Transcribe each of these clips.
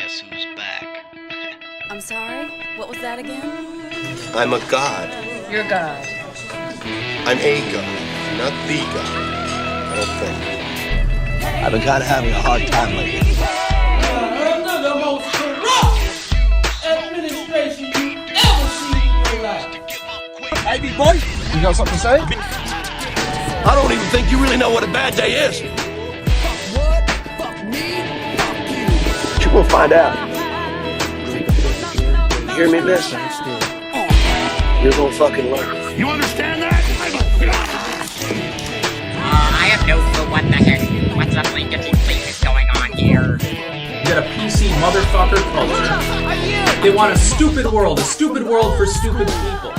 guess who's back? I'm sorry? What was that again? I'm a god. You're God. I'm a god, not the god. I don't think. I've been kind of having a hard time lately. The most corrupt administration you ever seen in your life. Hey, big boy, you got something to say? I don't even think you really know what a bad day is. But you will find out. You hear me, miss? You're gonna fucking learn. You understand that? I have no clue what the heck, what's up, Lincoln Fleet is going on here. You got a PC motherfucker culture. They want a stupid world for stupid people.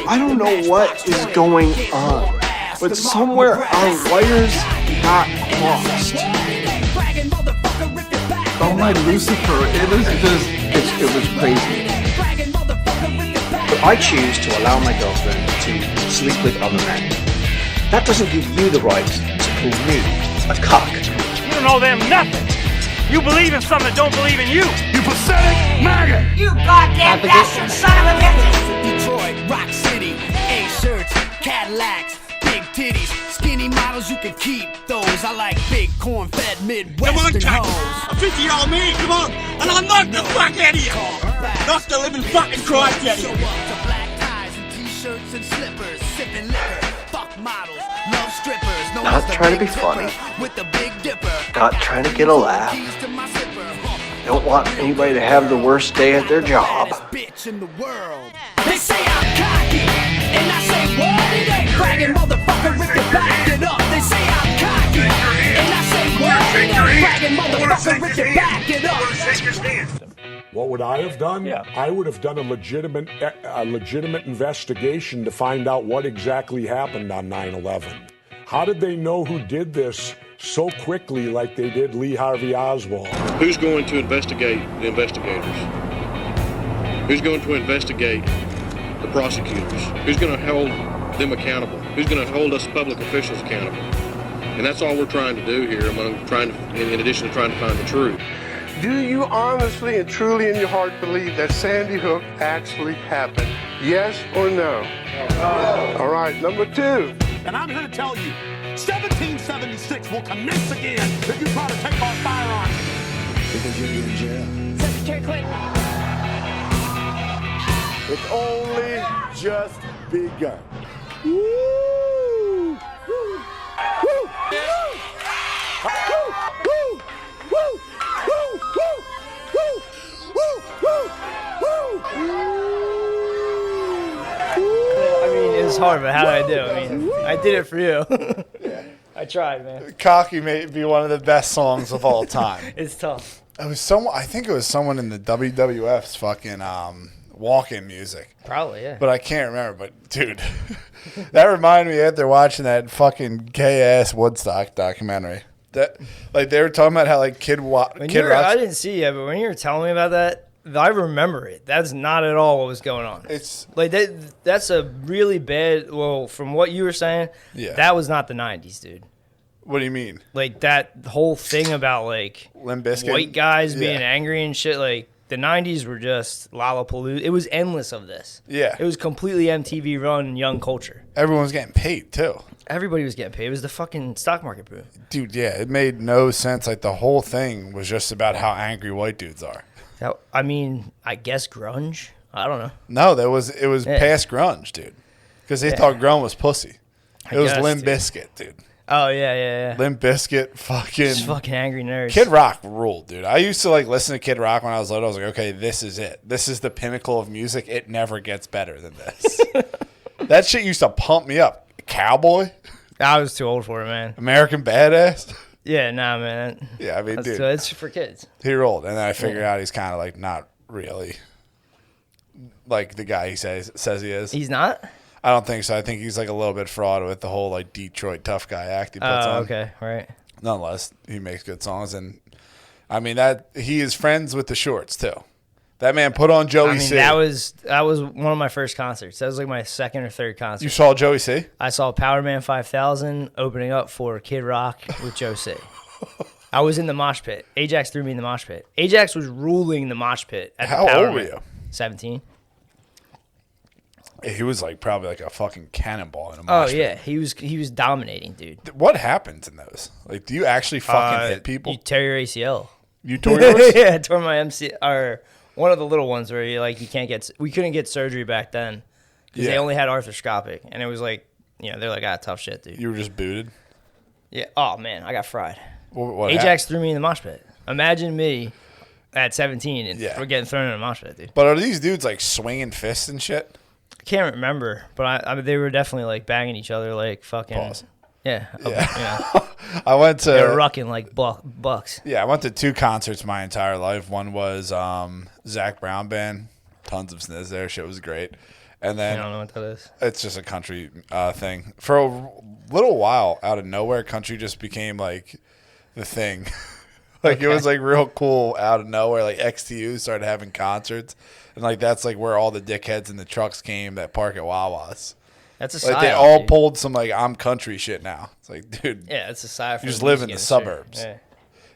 I don't know what is going on, but somewhere our wires got crossed. Oh my Lucifer, it was crazy. But I choose to allow my girlfriend to sleep with other men. That doesn't give you the right to call me a cock. You don't owe them nothing. You believe in some that don't believe in you. You pathetic maggot. You goddamn bastard son of a bitch! Detroit, Rock City, A-shirts, Cadillacs, big titties, skinny models, you can keep those. I like big corn-fed Midwestern hoes. A 50-year-old man, come on, and I'll knock the fuck out of you. Knock the living fucking Christ out of you. Black ties and t-shirts and slippers, sipping liquor, fuck models, love strippers. Not trying to be funny. With the Big Dipper. Not trying to get a laugh. Don't want anybody to have the worst day at their job. Bitch in the world. They say I'm cocky, and I say what? It ain't bragging, motherfucker, if you back it up. They say I'm cocky, and I say what? It ain't bragging, motherfucker, if you back it up. What would I have done? Yeah. I would have done a legitimate investigation to find out what exactly happened on 9/11. How did they know who did this so quickly like they did Lee Harvey Oswald? Who's going to investigate the investigators? Who's going to investigate the prosecutors? Who's going to hold them accountable? Who's going to hold us public officials accountable? And that's all we're trying to do here, in addition to trying to find the truth. Do you honestly and truly in your heart believe that Sandy Hook actually happened? Yes or no? No. All right, number two. And I'm here to tell you, 1776 will commence again if you try to take our firearms. Because you're in jail. Secretary Clinton. It's only just begun. Woo! Woo! Woo! It's hard, but how did I do? I mean, I did it for you. I tried, man. Cocky may be one of the best songs of all time. It's tough. It was I think it was someone in the WWF's fucking walk-in music. Probably, yeah. But I can't remember. But dude, that reminded me after watching that fucking gay-ass Woodstock documentary. That like they were talking about how like Kid Rock. I didn't see it, but when you were telling me about that, I remember it. That's not at all what was going on. It's like that's a really bad. Well, from what you were saying, yeah, that was not the '90s, dude. What do you mean? Like that whole thing about like Limp Bizkit? white guys being angry and shit. Like the '90s were just Lollapalooza. It was endless of this. Yeah, it was completely MTV run young culture. Everyone was getting paid too. Everybody was getting paid. It was the fucking stock market boom. Dude, yeah, it made no sense. Like the whole thing was just about how angry white dudes are. I mean, I guess grunge. I don't know. No, it was past grunge, dude. Because they thought grunge was pussy. It was Limp Bizkit, dude. Oh yeah. Limp Bizkit, fucking. Just fucking angry nerds. Kid Rock ruled, dude. I used to like listen to Kid Rock when I was little. I was like, okay, this is it. This is the pinnacle of music. It never gets better than this. That shit used to pump me up. Cowboy. I was too old for it, man. American Badass. Yeah, nah, man. Yeah, I mean, dude. It's for kids. He rolled, and then I figured out he's kind of like not really like the guy he says he is. He's not? I don't think so. I think he's like a little bit fraud with the whole like Detroit tough guy act he puts on. Oh, okay, right. Nonetheless, he makes good songs, and I mean that he is friends with the Shorts too. That man put on Joey C. That was one of my first concerts. That was like my second or third concert. You saw Joey C? I saw Power Man 5000 opening up for Kid Rock with Joe C. I was in the mosh pit. Ajax threw me in the mosh pit. Ajax was ruling the mosh pit. At How the old were you? 17. He was like probably like a fucking cannonball in a mosh Oh yeah, he was dominating, dude. What happens in those? Like, do you actually fucking hit people? You tear your ACL. You tore yours? Yeah, I tore my MC or one of the little ones where you can't get. We couldn't get surgery back then because they only had arthroscopic, and it was like they're like tough shit, dude. You were just booted. Yeah. Oh man, I got fried. What Ajax threw me in the mosh pit. Imagine me at 17 and we're getting thrown in a mosh pit, dude. But are these dudes like swinging fists and shit? I can't remember, but I mean, they were definitely like banging each other like fucking. Pause. Yeah. I went to. They were rucking like bucks. Yeah, I went to 2 concerts my entire life. One was Zach Brown Band. Tons of sniz there. Shit was great. And then I don't know what that is. It's just a country thing. For a little while, out of nowhere, country just became like the thing. It was like real cool out of nowhere. Like XTU started having concerts, and like that's like where all the dickheads in the trucks came that park at Wawa's. That's a like they all pulled some like I'm country shit now. It's like, dude, yeah, it's a side. You just live in the suburbs. Yeah.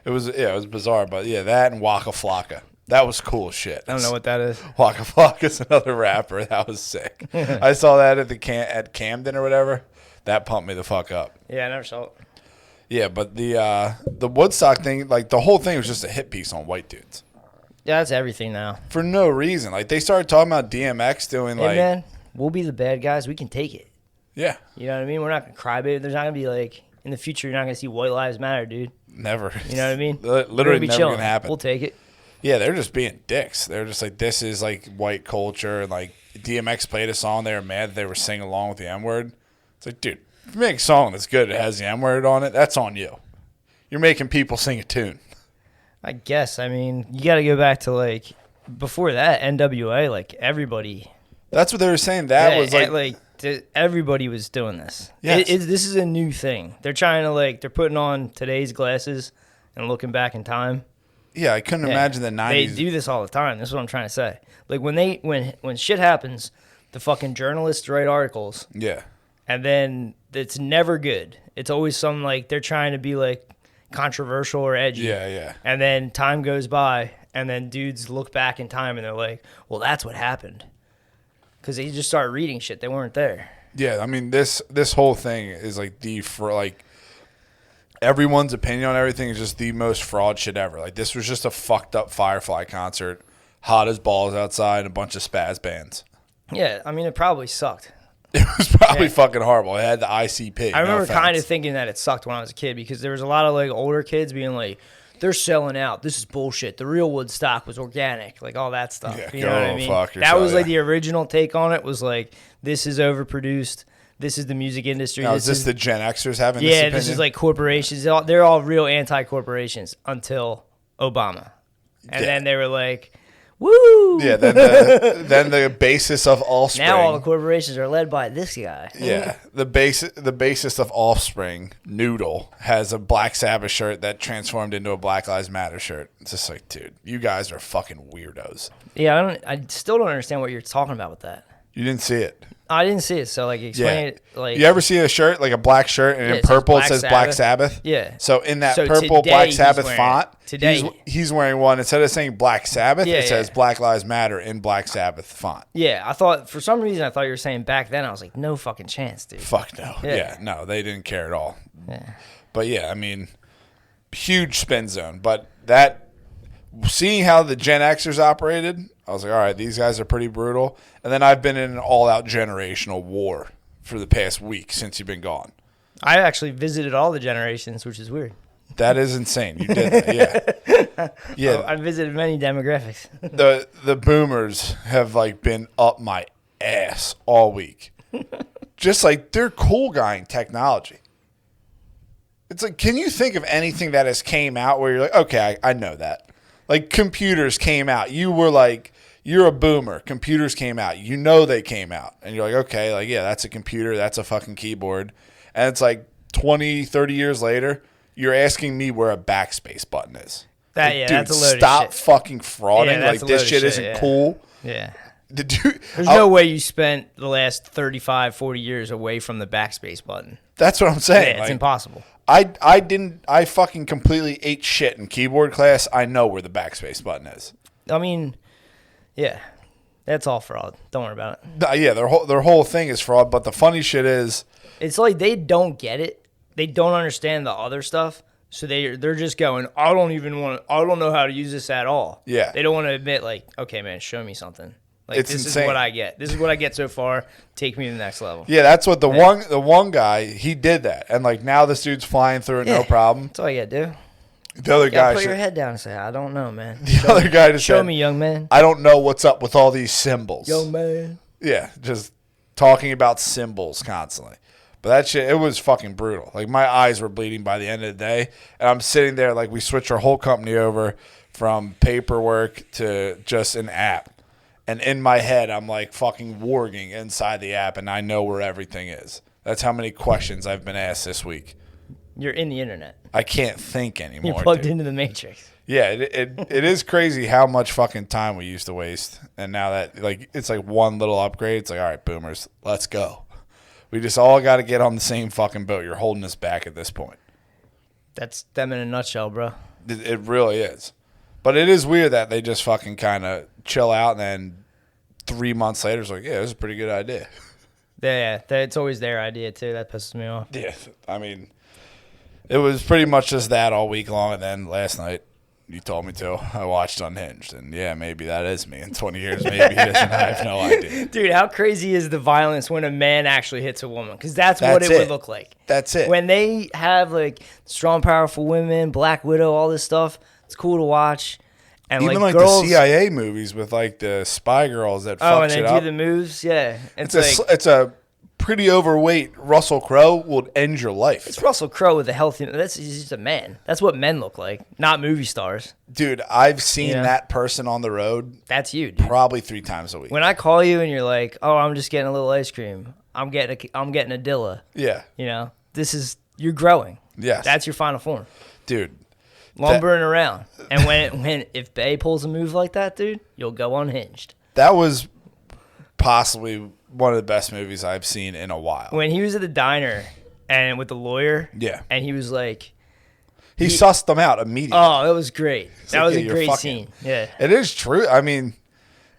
It was bizarre, but yeah, that and Waka Flocka. That was cool shit. I don't know what that is. Waka Flocka's another rapper. That was sick. I saw that at Camden or whatever. That pumped me the fuck up. Yeah, I never saw it. Yeah, but the Woodstock thing, like the whole thing was just a hit piece on white dudes. Yeah, that's everything now. For no reason. Like they started talking about DMX doing hey, man, we'll be the bad guys. We can take it. Yeah. You know what I mean? We're not gonna cry, baby. There's not gonna be like in the future. You're not gonna see White Lives Matter, dude. Never. You know what I mean? Literally never gonna happen. We'll take it. Yeah, they're just being dicks. They're just like, this is like white culture. And like DMX played a song, they were mad that they were singing along with the N word. It's like, dude, if you make a song that's good, it has the N word on it. That's on you. You're making people sing a tune. I guess. I mean, you got to go back to like before that NWA. Like everybody. That's what they were saying. That was like everybody was doing this. Yes. This is a new thing. They're trying to they're putting on today's glasses and looking back in time. Yeah, I couldn't imagine the 90s. They do this all the time. That's what I'm trying to say. Like when shit happens, the fucking journalists write articles. Yeah. And then it's never good. It's always something like they're trying to be like controversial or edgy. Yeah, yeah. And then time goes by, and then dudes look back in time and they're like, well, that's what happened. Because they just start reading shit. They weren't there. Yeah, I mean, this whole thing is like everyone's opinion on everything is just the most fraud shit ever. Like, this was just a fucked up Firefly concert, hot as balls outside, a bunch of spaz bands. Yeah, I mean, it probably sucked. It was probably fucking horrible. It had the ICP. I remember kind of thinking that it sucked when I was a kid because there was a lot of like older kids being like, they're selling out. This is bullshit. The real Woodstock was organic, like all that stuff. Yeah, you know what I mean? Fuck that was like the original take on it. Was like, this is overproduced. This is the music industry. Now, is this the Gen Xers having this Yeah, opinion? this is like corporations. They're all real anti-corporations until Obama, and then they were like, woo! Yeah, then the basis of Offspring. Now all the corporations are led by this guy. Yeah, the basis of Offspring, Noodle, has a Black Sabbath shirt that transformed into a Black Lives Matter shirt. It's just like, dude, you guys are fucking weirdos. Yeah, I still don't understand what you're talking about with that. You didn't see it. I didn't see it, so like explain it. Like, you ever see a shirt like a black shirt and in purple it says Black Sabbath? Yeah. So in that purple Black Sabbath font, today he's wearing one. Instead of saying Black Sabbath, it says Black Lives Matter in Black Sabbath font. Yeah, I thought for some reason you were saying back then. I was like, no fucking chance, dude. Fuck no. Yeah, no, they didn't care at all. Yeah. But yeah, I mean, huge spin zone. But seeing how the Gen Xers operated, I was like, all right, these guys are pretty brutal. And then I've been in an all-out generational war for the past week since you've been gone. I actually visited all the generations, which is weird. That is insane. You did that, yeah. Yeah. I visited many demographics. The boomers have like been up my ass all week. Just like they're cool guying technology. It's like, can you think of anything that has came out where you're like, okay, I know that. Like computers came out. You were like, you're a boomer. Computers came out. You know they came out. And you're like, okay, like, yeah, that's a computer. That's a fucking keyboard. And it's like 20, 30 years later, you're asking me where a backspace button is. That, like, yeah, dude, that's a load stop of shit. fucking frauding. Yeah, like, this shit isn't cool. Yeah. There's no way you spent the last 35, 40 years away from the backspace button. That's what I'm saying. Yeah, it's impossible. I fucking completely ate shit in keyboard class. I know where the backspace button is. I mean, yeah, that's all fraud. Don't worry about it. Yeah, their whole thing is fraud. But the funny shit is, it's like they don't get it. They don't understand the other stuff. So they're just going, I don't know how to use this at all. Yeah. They don't want to admit, like, okay, man, show me something. Like, It's this insane. is what I get. This is what I get so far. Take me to the next level. yeah, that's what the one guy, he did that, and like now this dude's flying through it, no problem. That's all you gotta do. The other guy, put your head down and say, I don't know, man. The other guy just show said, me, young man. I don't know what's up with all these symbols. Young man. Yeah, just talking about symbols constantly. But that shit, it was fucking brutal. Like, my eyes were bleeding by the end of the day. And I'm sitting there, like, we switched our whole company over from paperwork to just an app. And in my head, I'm, like, fucking warging inside the app, and I know where everything is. That's how many questions I've been asked this week. You're in the internet. I can't think anymore. You're plugged dude. into the matrix. Yeah, it is crazy how much fucking time we used to waste. And now that, like, it's like one little upgrade, it's like, all right, boomers, let's go. We just all got to get on the same fucking boat. You're holding us back at this point. That's them in a nutshell, bro. It really is. But it is weird that they just fucking kind of chill out, and then 3 months later, it's like, yeah, this is a pretty good idea. Yeah, it's always their idea, too. That pisses me off. Yeah, I mean, it was pretty much just that all week long, and then last night, you told me to. I watched Unhinged, and yeah, maybe that is me. In 20 years, maybe it isn't. I have no idea. Dude, how crazy is the violence when a man actually hits a woman? Because that's what it would look like. That's it. When they have, like, strong, powerful women, Black Widow, all this stuff, it's cool to watch. And even like girls, the CIA movies with like the spy girls that fuck and shit they up. do the moves, yeah. It's a pretty overweight Russell Crowe will end your life. It's Russell Crowe with a healthy. He's just a man. That's what men look like, not movie stars. Dude, I've seen that person on the road. That's you, dude. Probably 3 times a week. When I call you and you're like, "Oh, I'm just getting a little ice cream. I'm getting a Dilla." Yeah. You know, you're growing. Yes. That's your final form, dude. Lumbering around, and if Bay pulls a move like that, dude, you'll go Unhinged. That was possibly one of the best movies I've seen in a while. When he was at the diner and with the lawyer, yeah, and he was like, he sussed them out immediately. Oh, it was great. That was a great fucking scene. Yeah, it is true. I mean,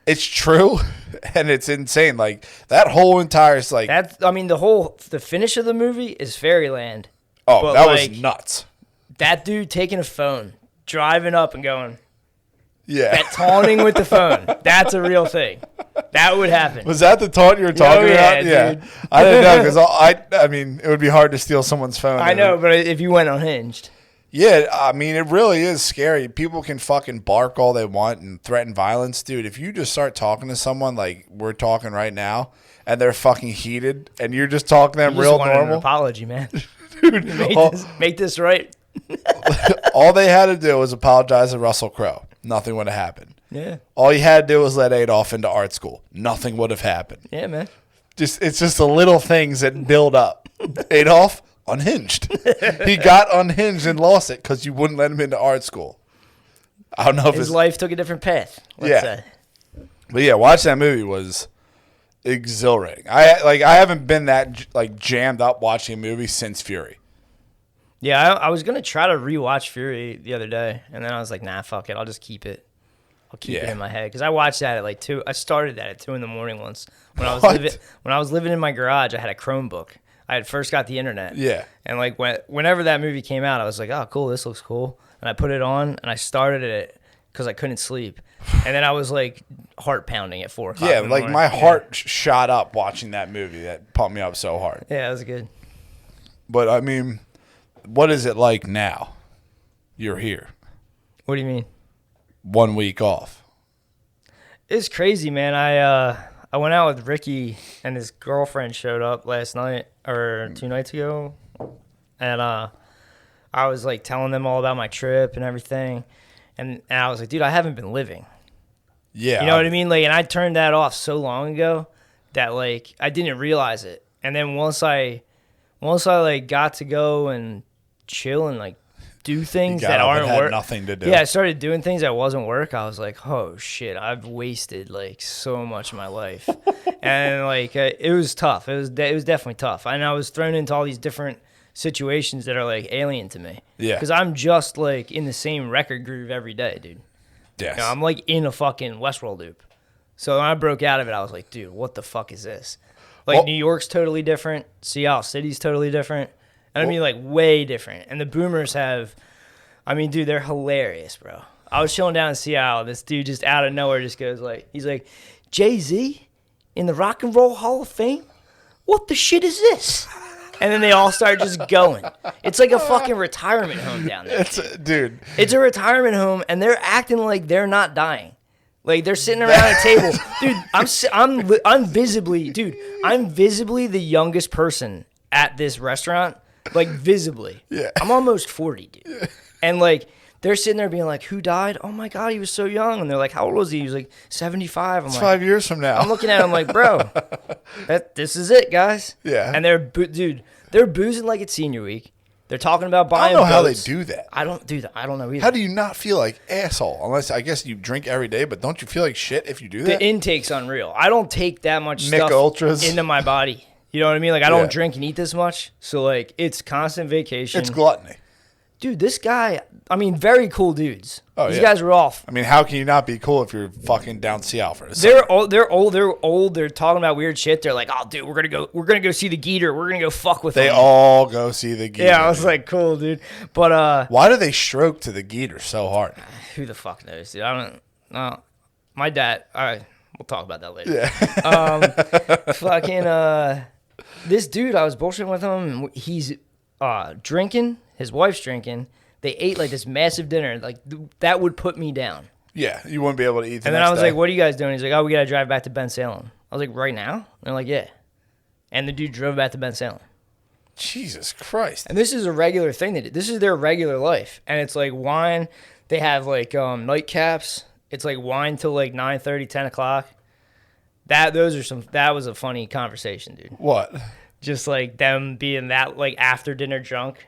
it's true, and it's insane. Like that whole entire the finish of the movie is Fairyland. Oh, that was nuts. That dude taking a phone, driving up and going, yeah, taunting with the phone. That's a real thing. That would happen. Was that the taunt you were talking about? Yeah. Dude. I didn't know because I mean, it would be hard to steal someone's phone. I know, but if you went Unhinged. Yeah, I mean, it really is scary. People can fucking bark all they want and threaten violence. Dude, if you just start talking to someone like we're talking right now and they're fucking heated and you're just talking to them real normal. An apology, man. Dude, make this right. All they had to do was apologize to Russell Crowe. Nothing would have happened. Yeah. All you had to do was let Adolf into art school. Nothing would have happened. Yeah, man. It's just the little things that build up. Adolf, unhinged. He got unhinged and lost it because you wouldn't let him into art school. I don't know if his life took a different path. Let's say. But yeah, watch that movie was exhilarating. I haven't been that like jammed up watching a movie since Fury. Yeah, I was gonna try to rewatch Fury the other day, and then I was like, nah, fuck it, I'll just keep it. I'll keep it in my head because I watched that at like 2. I started that at 2 a.m. once when I was living in my garage. I had a Chromebook. I had first got the internet. Yeah, and like whenever that movie came out, I was like, oh, cool, this looks cool, and I put it on and I started it because I couldn't sleep, and then I was like heart pounding at 4 o'clock. Yeah, like my heart shot up watching that movie. That pumped me up so hard. Yeah, it was good. But I mean, what is it like now? You're here. What do you mean? 1 week off. It's crazy, man. I went out with Ricky and his girlfriend showed up last night or 2 nights ago, and I was like telling them all about my trip and everything, and I was like, dude, I haven't been living. Yeah, you know what I mean? Like, and I turned that off so long ago that like I didn't realize it, and then once I like got to go and chill and like do things that aren't work. Nothing to do. Yeah, I started doing things that wasn't work. I was like, oh shit, I've wasted like so much of my life, and like it was tough. It was definitely tough, and I was thrown into all these different situations that are like alien to me. Yeah. Because I'm just like in the same record groove every day, dude. Yes. You know, I'm like in a fucking Westworld loop. So when I broke out of it, I was like, dude, what the fuck is this? Like, New York's totally different. Seattle City's totally different. And I mean, like, way different. And the boomers have, I mean, dude, they're hilarious, bro. I was chilling down in Seattle. This dude just out of nowhere just goes like, he's like, Jay-Z in the Rock and Roll Hall of Fame? What the shit is this? And then they all start just going. It's like a fucking retirement home down there. Dude. It's a retirement home, and they're acting like they're not dying. Like, they're sitting around a table. Dude, I'm visibly the youngest person at this restaurant. Like, visibly. Yeah. I'm almost 40, dude. Yeah. And, like, they're sitting there being like, who died? Oh, my God, he was so young. And they're like, how old was he? He was like 75. I'm It's like, 5 years from now. I'm looking at him like, bro, this is it, guys. Yeah. And they're boozing like it's senior week. They're talking about buying I don't know how they boats. do that. I don't do that. I don't know either. How do you not feel like asshole? Unless, I guess, you drink every day, but don't you feel like shit if you do that? The intake's unreal. I don't take that much Mick stuff Ultras. into my body. You know what I mean? Like, I don't drink and eat this much. So, like, it's constant vacation. It's gluttony. Dude, this guy, I mean, very cool dudes. Oh, These yeah. guys are off. I mean, how can you not be cool if you're fucking down Seattle for a They're old. They're talking about weird shit. They're like, oh, dude, we're gonna go see the Geeter. We're gonna go fuck with They them. all go see the Geeter. Yeah, I was like, cool, dude. But why do they stroke to the Geeter so hard? Who the fuck knows, dude? I don't know. My dad. All right, we'll talk about that later. Yeah. This dude, I was bullshitting with him. He's drinking. His wife's drinking. They ate like this massive dinner. Like that would put me down. Yeah, you wouldn't be able to eat. And then I was like, "What are you guys doing?" He's like, "Oh, we gotta drive back to Ben Salem." I was like, "Right now?" And they're like, "Yeah." And the dude drove back to Ben Salem. Jesus Christ! And this is a regular thing they did. This is their regular life, and it's like wine. They have like nightcaps. It's like wine till like 9:30, 10 o'clock. That was a funny conversation, dude. What? Just like them being that like after dinner drunk.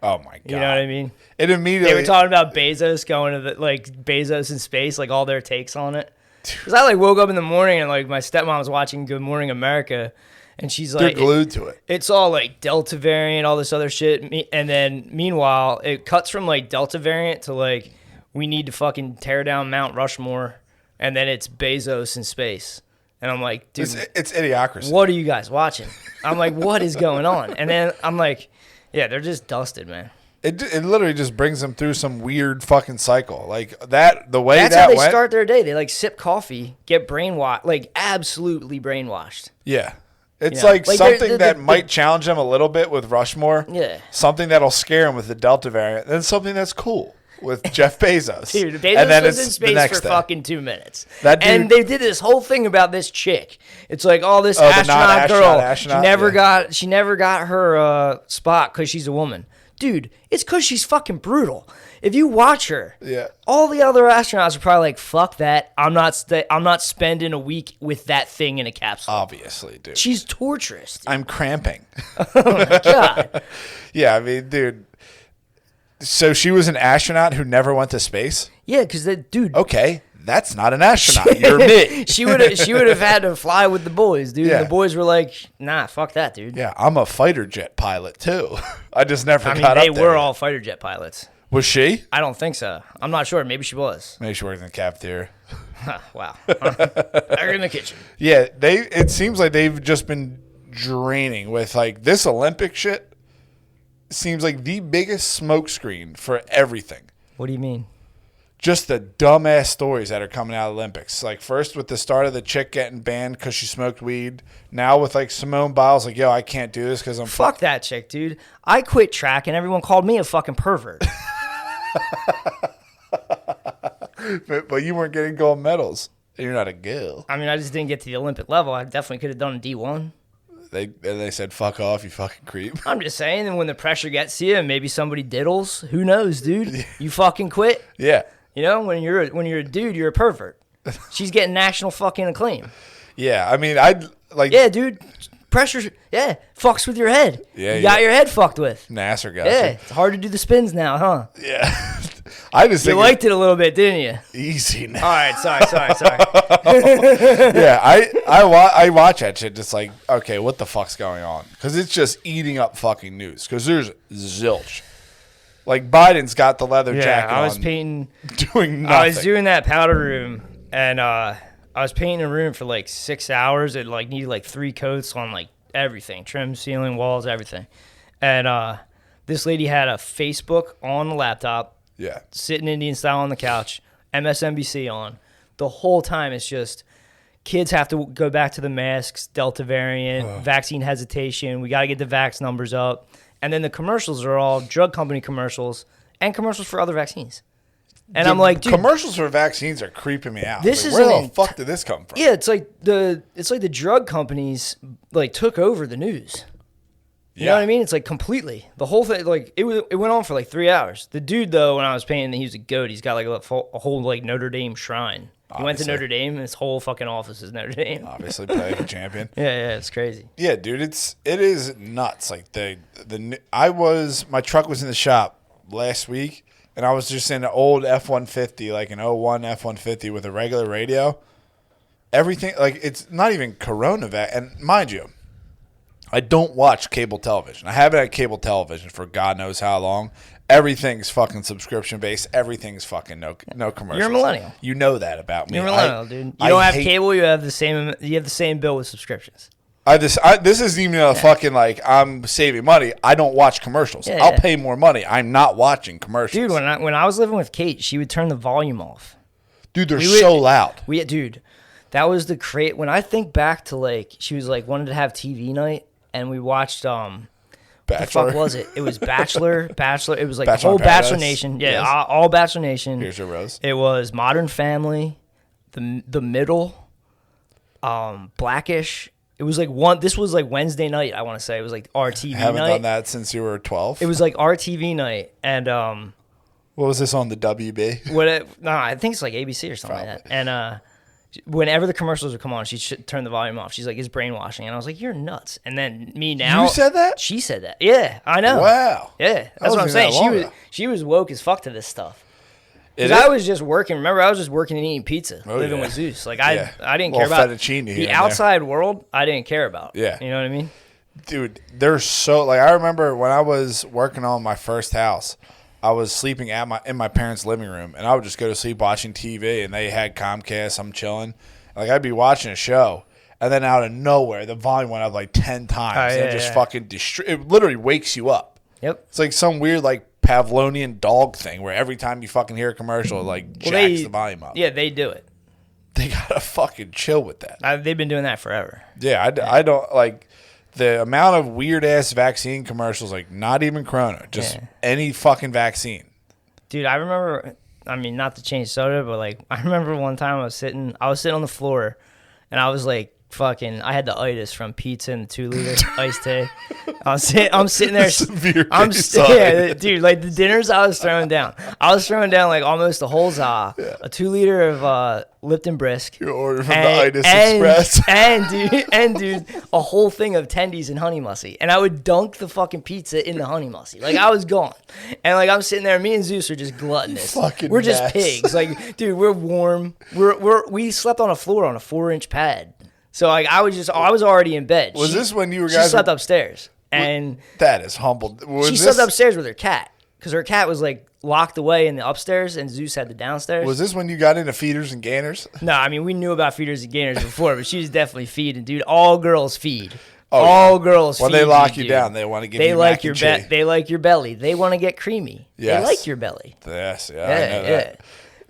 Oh my God. You know what I mean? It immediately. They were talking about Bezos going to Bezos in space, like all their takes on it. Because I like woke up in the morning and like my stepmom was watching Good Morning America, and she's like, they're glued to it. It's all like Delta variant, all this other shit, and then meanwhile it cuts from like Delta variant to like we need to fucking tear down Mount Rushmore, and then it's Bezos in space. And I'm like, dude, it's idiocracy. What are you guys watching? I'm like, what is going on? And then I'm like, yeah, they're just dusted, man. It literally just brings them through some weird fucking cycle. Like that, the way that's that how they went, start their day. They like sip coffee, get brainwashed, like absolutely brainwashed. Yeah. It's You know? like Like, something they're- that might challenge them a little bit with Rushmore. Yeah. Something that'll scare them with the Delta variant. Then something that's cool with Jeff Bezos. Dude, Bezos and then was it's in the space next for day. fucking 2 minutes. That dude- and they did this whole thing about this chick. It's like, oh, this Oh, the astronaut girl. astronaut, She never got her spot because she's a woman. Dude, it's because she's fucking brutal. If you watch her, all the other astronauts are probably like, fuck that. I'm not spending a week with that thing in a capsule. Obviously, dude. She's torturous. Dude. I'm cramping. Oh my God. Yeah, I mean, dude. So she was an astronaut who never went to space? Yeah, because that dude. Okay, that's not an astronaut. You're me. She would have had to fly with the boys, dude. Yeah. And the boys were like, nah, fuck that, dude. Yeah, I'm a fighter jet pilot too. I just never I mean, got they up there. were all fighter jet pilots. Was she? I don't think so. I'm not sure. Maybe she was. Maybe she worked in the cafeteria. Wow. They're in the kitchen. Yeah, it seems like they've just been draining with like this Olympic shit. Seems like the biggest smokescreen for everything. What do you mean? Just the dumbass stories that are coming out of the Olympics. Like first with the start of the chick getting banned because she smoked weed. Now with like Simone Biles, like, yo, I can't do this because I'm fuck that chick, dude. I quit track and everyone called me a fucking pervert. But you weren't getting gold medals. You're not a girl. I mean, I just didn't get to the Olympic level. I definitely could have done a D1. They said fuck off, you fucking creep. I'm just saying, and when the pressure gets to you, and maybe somebody diddles, who knows, dude? You fucking quit. Yeah. You know, when you're a dude, you're a pervert. She's getting national fucking acclaim. Yeah, I mean, I'd like. Yeah, dude. Pressure, yeah, fucks with your head. Yeah, you got your head fucked with. Nasser got Yeah, you. it's hard to do the spins now, huh? Yeah. I just You think liked it a little bit, didn't you? Easy now. All right, sorry. Yeah, I watch that shit just like, okay, what the fuck's going on? Because it's just eating up fucking news. Because there's zilch. Like Biden's got the leather jacket I was on, painting. doing nothing. I was doing that powder room, and I was painting a room for like 6 hours. It like needed like 3 coats on like everything, trim, ceiling, walls, everything. And this lady had a Facebook on the laptop. Yeah. Sitting Indian style on the couch, MSNBC on. The whole time it's just kids have to go back to the masks, Delta variant, vaccine hesitation. We got to get the vax numbers up. And then the commercials are all drug company commercials and commercials for other vaccines. And I'm like, dude, commercials for vaccines are creeping me out. This like, is where the fuck did this come from? Yeah, it's like the drug companies like took over the news. You know what I mean? It's like completely the whole thing. Like it went on for like 3 hours. The dude though, when I was painting, he was a goat. He's got like a whole like Notre Dame shrine. He went to Notre Dame, and his whole fucking office is Notre Dame. Obviously, play like a champion. Yeah, it's crazy. Yeah, dude, it is nuts. Like my truck was in the shop last week, and I was just in an old F-150, like an 01 F-150 with a regular radio. Everything, like, it's not even Coronavac. And mind you, I don't watch cable television. I haven't had cable television for God knows how long. Everything's fucking subscription based. Everything's fucking no commercials. You're a millennial. You know that about me. You're a millennial, dude. You don't have cable. You have the same bill with subscriptions. This isn't even a fucking like I'm saving money. I don't watch commercials. Yeah, I'll pay more money. I'm not watching commercials. Dude, when I was living with Kate, she would turn the volume off. Dude, they're so loud. Dude, that was the when I think back to like she was like wanted to have TV night, and we watched Bachelor. The fuck was it? It was Bachelor. It was like Bachelor the whole in Paradise. Bachelor Nation. Yeah, Yes. all Bachelor Nation. Here's your rose. It was Modern Family, the Middle, Blackish. It was like this was like Wednesday night. I want to say it was like our TV I haven't night. done that since you were 12. It was like our TV night, and what was this on the WB? no, I think it's like ABC or something like that. And whenever the commercials would come on, she'd turn the volume off. She's like, "It's brainwashing," and I was like, "You're nuts." And then me now, You said that? She said that. Yeah, I know. Wow. Yeah, that's what I'm wasn't even saying. that long She was woke as fuck to this stuff. Is Because I it? was just working. Remember, I was just working and eating pizza, living yeah. with Zeus. Like Yeah. I didn't Little care about fettuccine here the and there. outside world. I didn't care about. Yeah. You know what I mean? Dude, they're so like I remember when I was working on my first house, I was sleeping in my parents' living room, and I would just go to sleep watching TV, and they had Comcast. I'm chilling, like I'd be watching a show, and then out of nowhere, the volume went up like 10 times, and it just fucking it literally wakes you up. Yep, it's like some weird like Pavlovian dog thing where every time you fucking hear a commercial, it like jacks the volume up. Yeah, they do it. They gotta fucking chill with that. They've been doing that forever. Yeah, I don't like the amount of weird ass vaccine commercials. Like not even Corona, just any fucking vaccine. Dude, I remember. I mean, not to change soda, but like I remember one time I was sitting on the floor, and I was like, "Fucking!" I had the itis from pizza and the 2-liter iced tea. I'm sitting there. Dude, like the dinners I was throwing down. I was throwing down like almost a whole za, a 2-liter of Lipton Brisk. You ordered from the Itis Express. and dude, a whole thing of tendies and honey mussy. And I would dunk the fucking pizza in the honey mussy. Like I was gone. And like I'm sitting there, me and Zeus are just gluttonous. We're just mess. pigs. Like, dude, we're warm. We slept on a floor on a 4-inch pad. So like I was already in bed. Was this when you were She guys slept upstairs. And that is humble. She slept upstairs with her cat because her cat was like locked away in the upstairs and Zeus had the downstairs. Was this when you got into feeders and gainers? No, I mean we knew about feeders and gainers before, but she was definitely feeding, dude. All girls feed. Oh, all girls. When feed they lock you dude. down, they want to give they you like mac your and cheese. They like your belly. They want to get creamy. Yes. They like your belly. Yes, yeah, I know that.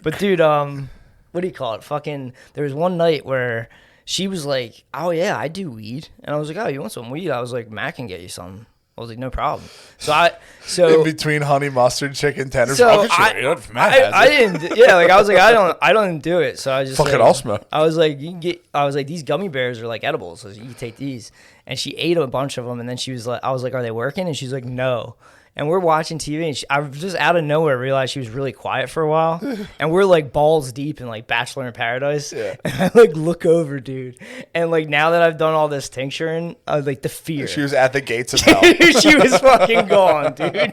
But dude, what do you call it? Fucking. There was one night where she was like, "Oh yeah, I do weed," and I was like, "Oh, you want some weed?" I was like, "Mac can get you some." I was like, "No problem." So in between honey mustard, chicken tenders. So I didn't. Yeah, like I was like, I don't do it. So I just fucking like, all smoke. I was like, you can get. I was like, these gummy bears are like edibles, so you can take these. And she ate a bunch of them, and then she was like, I was like, are they working? And she's like, no. and we're watching TV, and I just out of nowhere realized she was really quiet for a while, and we're like balls deep in like Bachelor in Paradise, and I like look over, dude, and like now that I've done all this tincturing, I was like the fear. She was at the gates of hell. She was fucking gone, dude.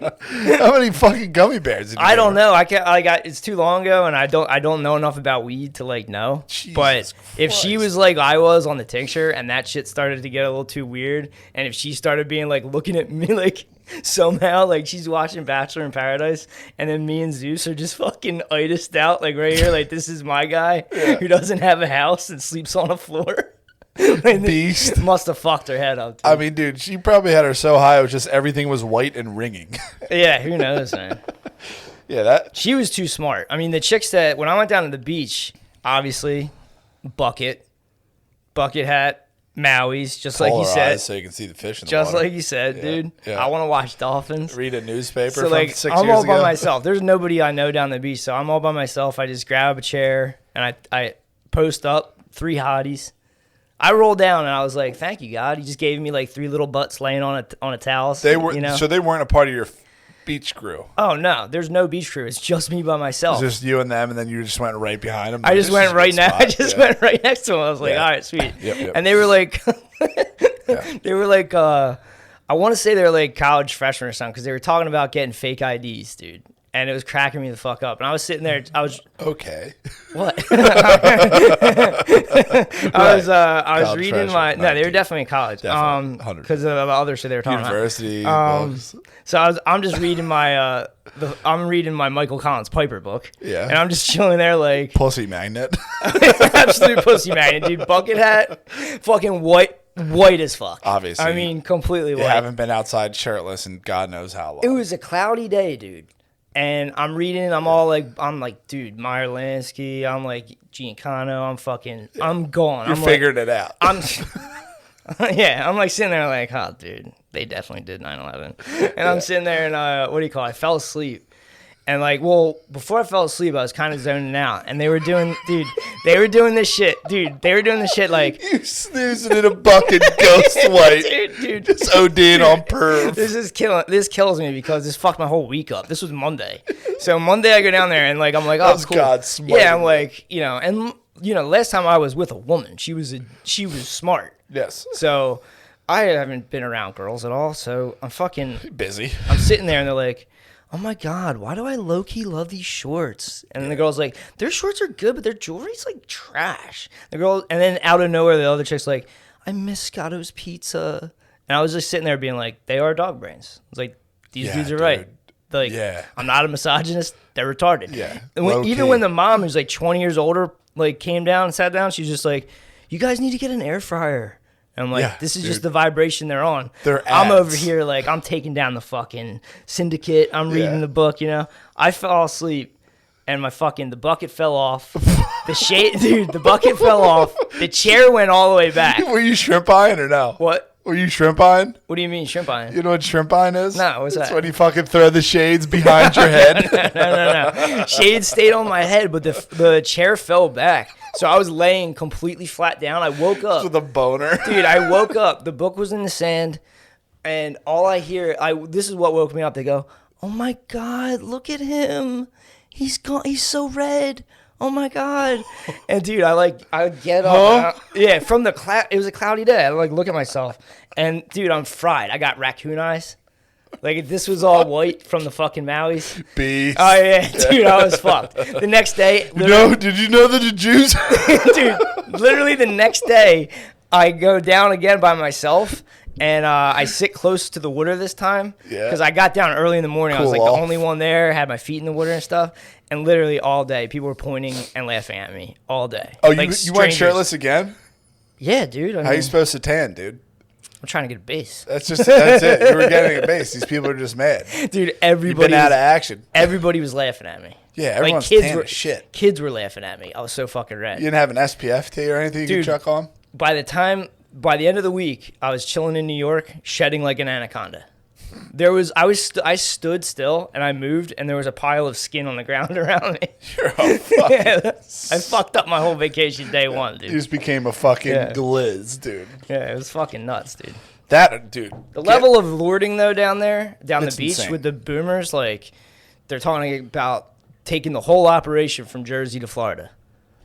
How many fucking gummy bears did you I give don't her? know. I got it's too long ago, and I don't know enough about weed to like know. But if she was like I was on the tincture, and that shit started to get a little too weird, and if she started being like looking at me like somehow like she's watching Bachelor in Paradise, and then me and Zeus are just fucking itised out like right here, like this is my guy who doesn't have a house and sleeps on a floor. Beast must have fucked her head up, dude. I mean, dude, she probably had her so high it was just everything was white and ringing. Yeah, who knows, man. Yeah, that she was too smart. I mean, the chicks that when I went down to the beach, obviously, bucket hat, Maui's, just like you said, so you can see the fish in the just water. like you said, dude. Yeah. I want to watch dolphins. Read a newspaper So from like, 6 I'm years all by ago. myself. There's nobody I know down the beach, so I'm all by myself. I just grab a chair and I post up 3 hotties. I rolled down and I was like, "Thank you, God." He just gave me like 3 little butts laying on a towel. They were you know? so they weren't a part of your beach crew. Oh no, there's no beach crew. It's just me by It myself. was just you and them, and then you just went right behind them. I just went right now. I just went right next to him. I was like, Yeah. all right, sweet. Yep. And they were like, they were like, I want to say they were like college freshmen or something because they were talking about getting fake IDs, dude. And it was cracking me the fuck up. And I was sitting there. I was okay. What? I was College reading freshman, they were definitely in college. Definitely, 100%. Because of the other shit they were talking University about. books. So I'm just reading my I'm reading my Michael Collins Piper book. Yeah. And I'm just chilling there like Pussy magnet. absolute pussy magnet, dude. Bucket hat, fucking white as fuck. Obviously. I mean, completely You white. haven't been outside shirtless in God knows how long. It was a cloudy day, dude. And I'm reading, I'm like, dude, Meyer Lansky, I'm like, Giancano, I'm gone. You're I'm figuring it out. I'm like sitting there like, oh, dude, they definitely did 9/11. And I'm sitting there and, I fell asleep. And like, well, before I fell asleep, I was kind of zoning out. And they were doing this shit. Dude, they were doing this shit like. You snoozing in a bucket, ghost white. Dude. Just OD'ing on perv. This kills me because this fucked my whole week up. This was Monday. So Monday I go down there and like, I'm like, oh, That's cool. God smiting yeah, I'm like, last time I was with a woman, she was smart. Yes. So I haven't been around girls at all. So I'm fucking busy. I'm sitting there and they're like, oh my God, why do I low-key love these shorts? And then the girl's like, their shorts are good, but their jewelry's like trash. The girl, and then out of nowhere, the other chick's like, I miss Scotto's Pizza. And I was just sitting there being like, they are dog brains. It's like, these dudes are right. Like, I'm not a misogynist. They're retarded. Yeah. And even when the mom, who's like 20 years older, like came down and sat down, she's just like, you guys need to get an air fryer. And I'm like, this is just the vibration they're on. I'm over here like, I'm taking down the fucking syndicate. I'm reading the book, I fell asleep and the bucket fell off. The bucket fell off. The chair went all the way back. Were you shrimp eyeing or no? What? Were you shrimp eyeing? What do you mean shrimp eyeing? You know what shrimp eyeing is? No, what's It's that? when you fucking throw the shades behind your head. No. Shades stayed on my head, but the chair fell back. So I was laying completely flat down. I woke up. With a boner. Dude, I woke up. The book was in the sand. And all I hear, this is what woke me up. They go, oh my God, look at him. He's gone. He's so red. Oh my God. And dude, I would get up. From the cloud. It was a cloudy day. I look at myself. And dude, I'm fried. I got raccoon eyes. Like, if this was all white from the fucking Maui's. Beast. Oh, yeah. Dude, I was fucked. The next day. Did you know that the Jews? Dude, literally the next day, I go down again by myself. And I sit close to the water this time. Yeah. Because I got down early in the morning. Cool I was like off. the only one there. Had my feet in the water and stuff. And literally all day, people were pointing and laughing at me all day. Oh, like you went strangers. shirtless again? Yeah, dude. How you supposed to tan, dude? I'm trying to get a base. That's it. You were getting a base. These people are just mad. Dude, everybody You've been out of action. Everybody was laughing at me. Yeah, everyone's kids tan were as shit. Kids were laughing at me. I was so fucking red. You didn't have an SPF tee or anything you could chuck on? By the end of the week, I was chilling in New York, shedding like an anaconda. I stood still and I moved, and there was a pile of skin on the ground around me. You're a fucking... I fucked up my whole vacation day one, dude. You just became a fucking glizz, dude. Yeah, it was fucking nuts, dude. That dude. The level of lording though down there, down the It's beach insane. with the boomers, like they're talking about taking the whole operation from Jersey to Florida.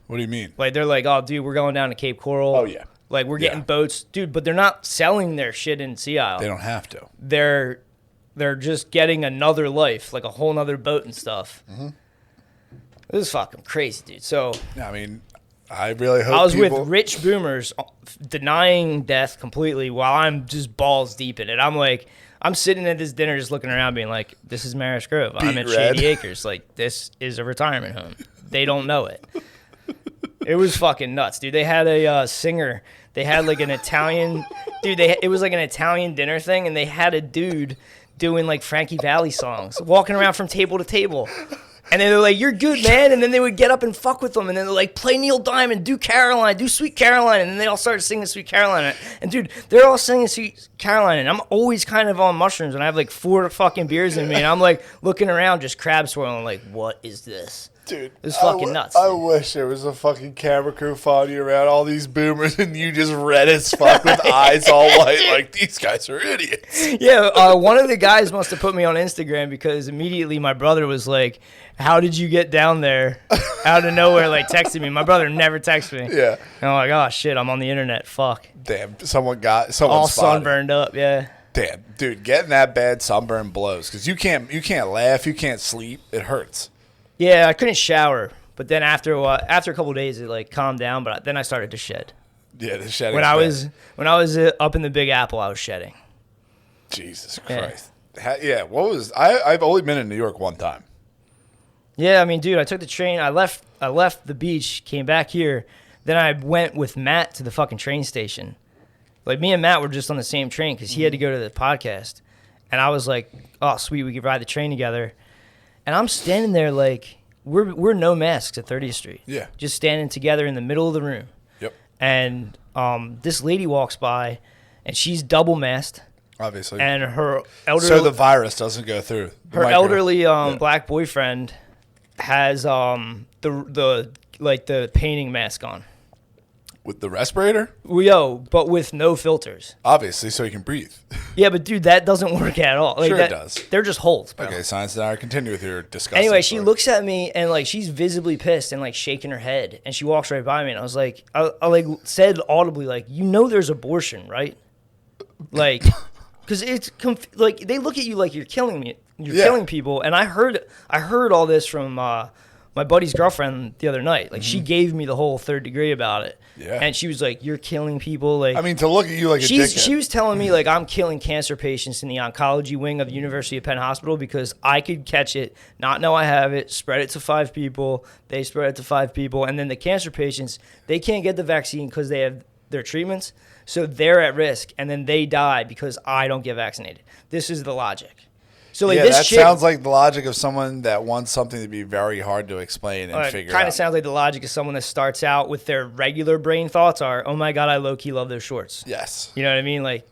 What do you mean? Like they're like, oh, dude, we're going down to Cape Coral. Oh yeah. Like we're getting boats, dude. But they're not selling their shit in Sea Isle. They don't have to. They're just getting another life, like a whole nother boat and stuff. Mm-hmm. This is fucking crazy, dude. So I mean, I really hope I was people... with rich boomers denying death completely while I'm just balls deep in it. I'm like, I'm sitting at this dinner just looking around being like, this is Marist Grove. I'm at Beat red. Shady Acres. Like, this is a retirement home. They don't know it. It was fucking nuts, dude. They had a singer. They had like an Italian... Dude, it was like an Italian dinner thing, and they had a dude doing like Frankie Valli songs, walking around from table to table. And then they're like, you're good, man. And then they would get up and fuck with them. And then they're like, play Neil Diamond, do Caroline, do Sweet Caroline. And then they all started singing Sweet Caroline. And dude, they're all singing Sweet Caroline. And I'm always kind of on mushrooms. And I have like 4 fucking beers in me. And I'm like looking around, just crab swirling, like, what is this? Dude, it's fucking nuts. I wish there was a fucking camera crew following you around, all these boomers, and you just red as fuck with eyes all white. Like, these guys are idiots. Yeah, one of the guys must have put me on Instagram because immediately my brother was like, how did you get down there? Out of nowhere, like, texted me. My brother never texts me. Yeah. And I'm like, oh, shit, I'm on the internet. Fuck. Damn, someone all spotted. sunburned up, yeah. Damn, dude, getting that bad sunburn blows because you can't laugh, you can't sleep. It hurts. Yeah, I couldn't shower, but then after a couple of days, it like calmed down. But then I started to shed. Yeah, the shedding. When I was up in the Big Apple, I was shedding. Jesus Christ. Yeah. What was I've only been in New York one time. Yeah, I mean, dude, I took the train. I left the beach, came back here. Then I went with Matt to the fucking train station. Like me and Matt were just on the same train because he had to go to the podcast, and I was like, oh sweet, we could ride the train together. And I'm standing there like we're no masks at 30th Street. Yeah. Just standing together in the middle of the room. Yep. And this lady walks by, and she's double masked. Obviously. And her elderly... So the virus doesn't go through. Her elderly black boyfriend has the painting mask on. With the respirator? But with no filters. Obviously, so you can breathe. Yeah, but dude, that doesn't work at all. Like, sure it does. They're just holes, bro. Okay, science and I continue with your discussion. Anyway, she looks at me and like she's visibly pissed and like shaking her head, and she walks right by me, and I was like, I like said audibly, like, you know, there's abortion, right? Like, because it's like they look at you like you're killing me, killing people, and I heard all this from my buddy's girlfriend the other night. Like, she gave me the whole third degree about it. Yeah. And she was like, you're killing people. Like, I mean, to look at you like a dickhead. She was telling me, like, I'm killing cancer patients in the oncology wing of the University of Penn Hospital because I could catch it, not know I have it, spread it to 5 people, they spread it to 5 people, and then the cancer patients, they can't get the vaccine because they have their treatments, so they're at risk, and then they die because I don't get vaccinated. This is the logic. So like, yeah, this that chick, sounds like the logic of someone that wants something to be very hard to explain and figure out. Kind of sounds like the logic of someone that starts out with their regular brain thoughts are, oh my God, I low-key love those shorts. Yes. You know what I mean? Like,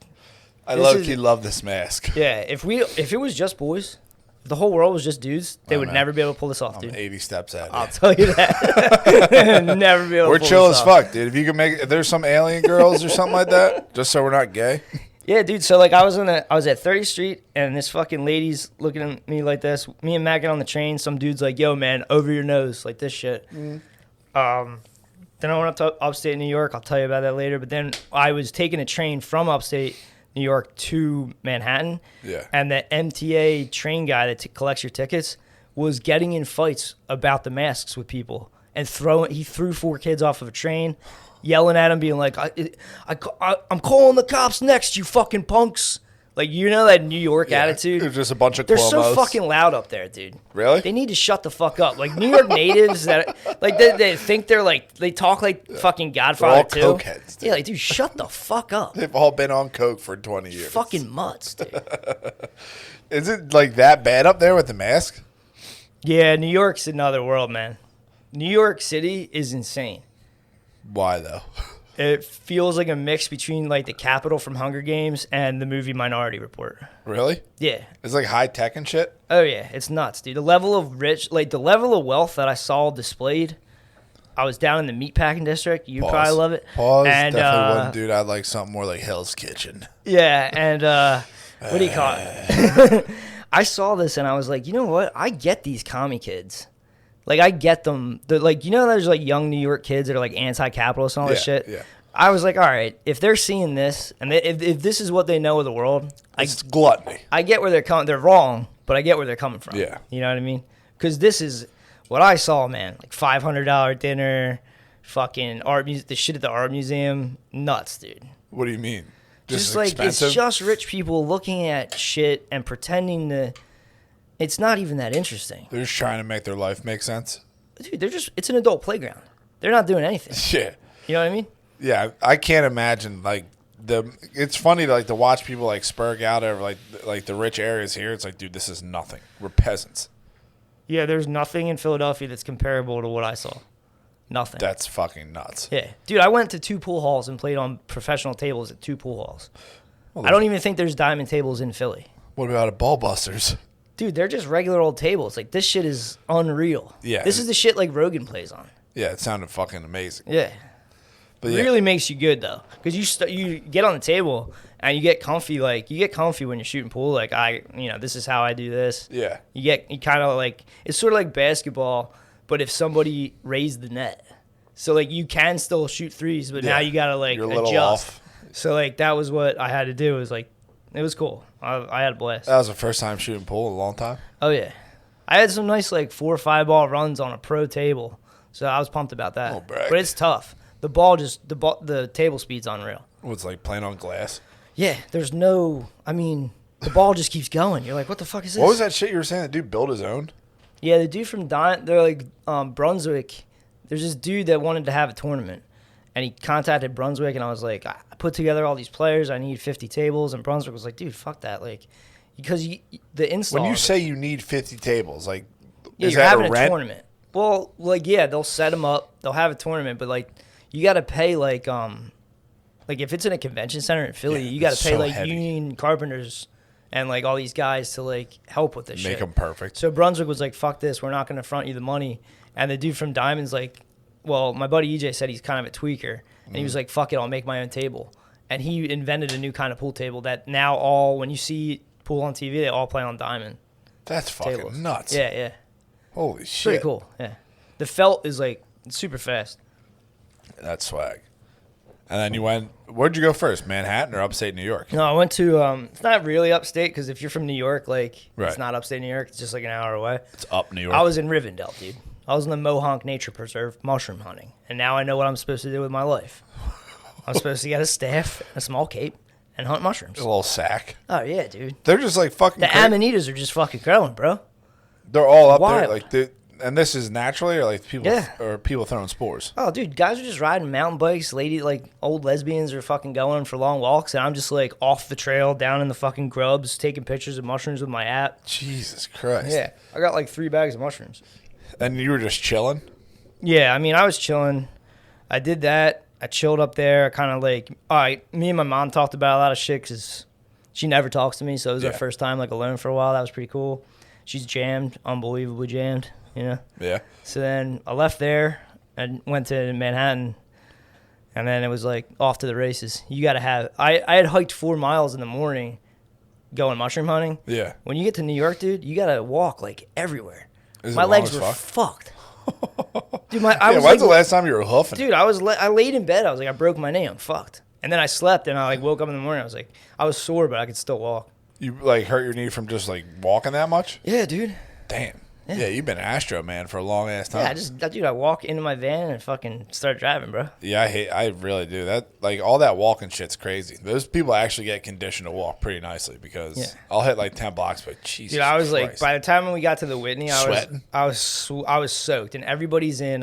I low-key love this mask. Yeah, if it was just boys, if the whole world was just dudes, they would never be able to pull this off, dude. 80 steps at I'll tell you that. Never be able to We're pull chill this as off. fuck, dude. If you can make, if there's some alien girls or something like that, just so we're not gay. Yeah, dude. So like, I was at 30th Street, and this fucking lady's looking at me like this. Me and Matt get on the train. Some dude's like, "Yo, man, over your nose," like this shit. Then I went up to upstate New York. I'll tell you about that later. But then I was taking a train from upstate New York to Manhattan. Yeah. And the MTA train guy that collects your tickets was getting in fights about the masks with people and he threw 4 kids off of a train. Yelling at him, being like, I'm calling the cops next, you fucking punks. Like, you know that New York attitude? There's just a bunch of They're Cuomos. so fucking loud up there, dude. Really? They need to shut the fuck up. Like, New York natives that, like, they think they're like, they talk like fucking Godfather They're all too. cokeheads, dude. Yeah, like, dude, shut the fuck up. They've all been on coke for 20 years. Fucking mutts, dude. Is it like that bad up there with the mask? Yeah, New York's another world, man. New York City is insane. Why though? It feels like a mix between like the Capitol from Hunger Games and the movie Minority Report. Really? Yeah. It's like high tech and shit? Oh yeah, it's nuts, dude. The level of wealth that I saw displayed, I was down in the meatpacking district. You Pause. probably love it. Pause. And, Definitely wouldn't, dude. I'd like something more like Hell's Kitchen. Yeah, and what do you call it? I saw this and I was like, you know what? I get these commie kids. Like, I get them. They're like, you know, there's like young New York kids that are like anti-capitalist and all this shit. Yeah. I was like, all right, if they're seeing this and if this is what they know of the world, It's gluttony. I get where they're coming. They're wrong, but I get where they're coming from. Yeah. You know what I mean? Because this is what I saw, man. Like $500 dinner, fucking the shit at the art museum. Nuts, dude. What do you mean? Just like, expensive? it's just rich people looking at shit and pretending to. It's not even that interesting. They're just trying to make their life make sense. Dude, it's an adult playground. They're not doing anything. Yeah. You know what I mean? Yeah, I can't imagine it's funny to watch people like spurg out over like the rich areas here. It's like, dude, this is nothing. We're peasants. Yeah, there's nothing in Philadelphia that's comparable to what I saw. Nothing. That's fucking nuts. Yeah. Dude, I went to 2 pool halls and played on professional tables at 2 pool halls. I don't even think there's diamond tables in Philly. What about at Ball Busters? Dude, they're just regular old tables. Like, this shit is unreal. Yeah. This is the shit like Rogan plays on. Yeah, it sounded fucking amazing. Yeah. But It really makes you good, though. Because you get on the table and you get comfy. Like, you get comfy when you're shooting pool. Like, this is how I do this. Yeah. You kind of like, it's sort of like basketball, but if somebody raised the net. So, like, you can still shoot threes, but now you got to, like, You're a little adjust. off. So, like, that was what I had to do. It was, like, it was cool. I had a blast. That was the first time shooting pool in a long time. Oh, yeah. I had some nice, like, 4 or 5 ball runs on a pro table. So, I was pumped about that. Oh, brag. But it's tough. The table speed's unreal. What's like playing on glass? Yeah, there's no, the ball just keeps going. You're like, what the fuck is this? What was that shit you were saying? The dude built his own? Yeah, the dude from they're like Brunswick. There's this dude that wanted to have a tournament, and he contacted Brunswick, and I was like, I put together all these players. I need 50 tables, and Brunswick was like, dude, fuck that, like, because the install. When you say you need 50 tables, like, is you're that having a rent? tournament. Well, like, yeah, they'll set them up. They'll have a tournament, but like, you got to pay like if it's in a convention center in Philly, you got to pay so like heavy. union carpenters and like all these guys to like help with this shit. Make them perfect. So Brunswick was like, fuck this, we're not going to front you the money. And the dude from Diamond's like, well, my buddy EJ said he's kind of a tweaker. And he was like, fuck it, I'll make my own table. And he invented a new kind of pool table that now when you see pool on TV, they all play on Diamond. That's fucking tables. nuts. Yeah, yeah. Holy shit. Pretty cool, yeah. The felt is like super fast. That's swag. And then you went, where'd you go first, Manhattan or upstate New York? No, I went to, it's not really upstate because if you're from New York, like, Right. it's not upstate New York. It's just like an hour away. It's up New York. I was in Rivendell, dude. I was in the Mohonk Nature Preserve mushroom hunting. And now I know what I'm supposed to do with my life. I'm supposed to get a staff, a small cape, and hunt mushrooms. A little sack. Oh, yeah, dude. They're just like fucking The amanitas are just fucking growing, bro. They're all up Wild. there. Like, and this is naturally or like people throwing spores? Oh, dude, guys are just riding mountain bikes. Old lesbians are fucking going for long walks, and I'm just like off the trail, down in the fucking grubs, taking pictures of mushrooms with my app. Jesus Christ. Yeah, I got like 3 bags of mushrooms. And you were just chilling? Yeah, I was chilling. I did that. I chilled up there. Kind of like, all right, me and my mom talked about a lot of shit because she never talks to me, so it was our first time like alone for a while. That was pretty cool. She's jammed, unbelievably jammed. You know? Yeah. So then I left there and went to Manhattan, and then it was like off to the races. You got to have. I had hiked 4 miles in the morning, going mushroom hunting. Yeah. When you get to New York, dude, you got to walk like everywhere. Is it my long legs as were fuck? fucked. Dude, I was when's the last time you were hoofing? Dude, I laid in bed. I was like, I broke my knee. I'm fucked. And then I slept, and I like woke up in the morning. I was like, I was sore, but I could still walk. You like hurt your knee from just like walking that much? Yeah, dude. Damn. Yeah, you've been Astro Man for a long ass time. Yeah, I walk into my van and fucking start driving, bro. Yeah, I really do that. Like all that walking shit's crazy. Those people actually get conditioned to walk pretty nicely because I'll hit like 10 blocks, but Jesus. Dude, I was Christ. like, by the time when we got to the Whitney, I was soaked, and everybody's in.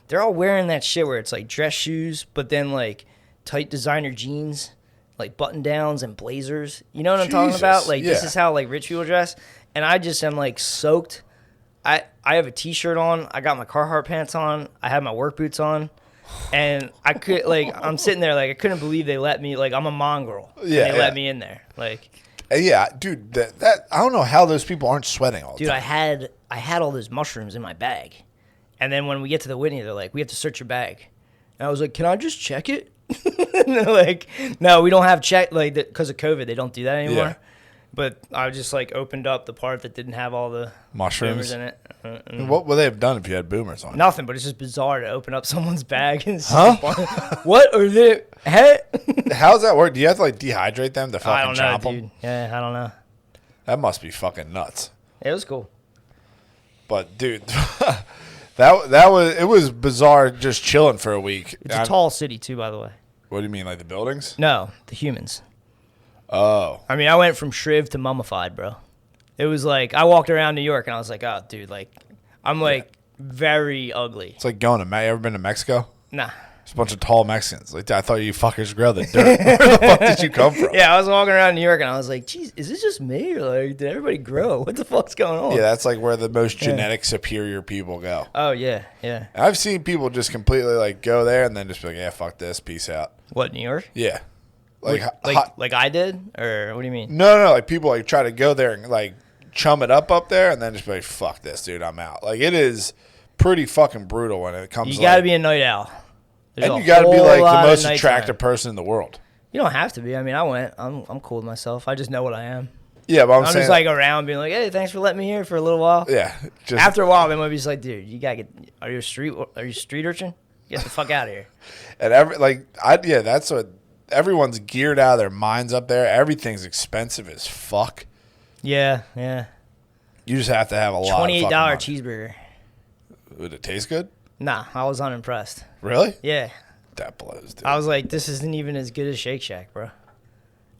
They're all wearing that shit where it's like dress shoes, but then like tight designer jeans, like button downs and blazers. You know what I'm talking about? Like this is how like rich people dress, and I just am like soaked. I have a t-shirt on. I got my Carhartt pants on. I have my work boots on. And I could I'm sitting there like I couldn't believe they let me, like I'm a mongrel. Yeah. They let me in there. Like yeah, dude, that I don't know how those people aren't sweating all the dude, time. I had all those mushrooms in my bag. And then when we get to the Whitney, they're like, we have to search your bag. And I was like, can I just check it? And they're like, no, we don't have check, like, because of COVID, they don't do that anymore. Yeah. But I just, like, opened up the part that didn't have all the mushrooms boomers in it. And what would they have done if you had boomers on? Nothing, but it's just bizarre to open up someone's bag and what are they? Hey? How does that work? Do you have to like dehydrate them to fucking I don't know, chomp dude. them? Yeah, I don't know. That must be fucking nuts. It was cool. But dude, it was bizarre just chilling for a week. It's a tall city too, by the way. What do you mean, like the buildings? No, the humans. Oh. I mean, I went from shriv to mummified, bro. It was like, I walked around New York and I was like, oh, dude, like, I'm like very ugly. It's like going to you ever been to Mexico? Nah. It's a bunch of tall Mexicans. Like I thought you fuckers grow the dirt. Where the fuck did you come from? Yeah, I was walking around New York and I was like, geez, is this just me? Or like, did everybody grow? What the fuck's going on? Yeah, that's like where the most genetic superior people go. Oh, yeah, yeah. And I've seen people just completely like go there and then just be like, yeah, fuck this, peace out. What, New York? Yeah. Like I did? Or what do you mean? No, like people like try to go there and like chum it up there and then just be like, fuck this, dude, I'm out. Like it is pretty fucking brutal when it comes to you gotta be a night owl. There's and you gotta be like the most attractive time. person in the world. You don't have to be. I mean, I went. I'm cool with myself. I just know what I am. Yeah, but I'm saying, just like around being like, hey, thanks for letting me here for a little while. Yeah. Just, after a while, they might be just like, dude, you gotta get. Are you a street urchin? Get the fuck out of here. And that's what everyone's geared out of their minds up there. Everything's expensive as fuck. Yeah, yeah. You just have to have a lot. $28 cheeseburger. Would it taste good? Nah, I was unimpressed. Really? Yeah. That blows, dude. I was like, this isn't even as good as Shake Shack, bro.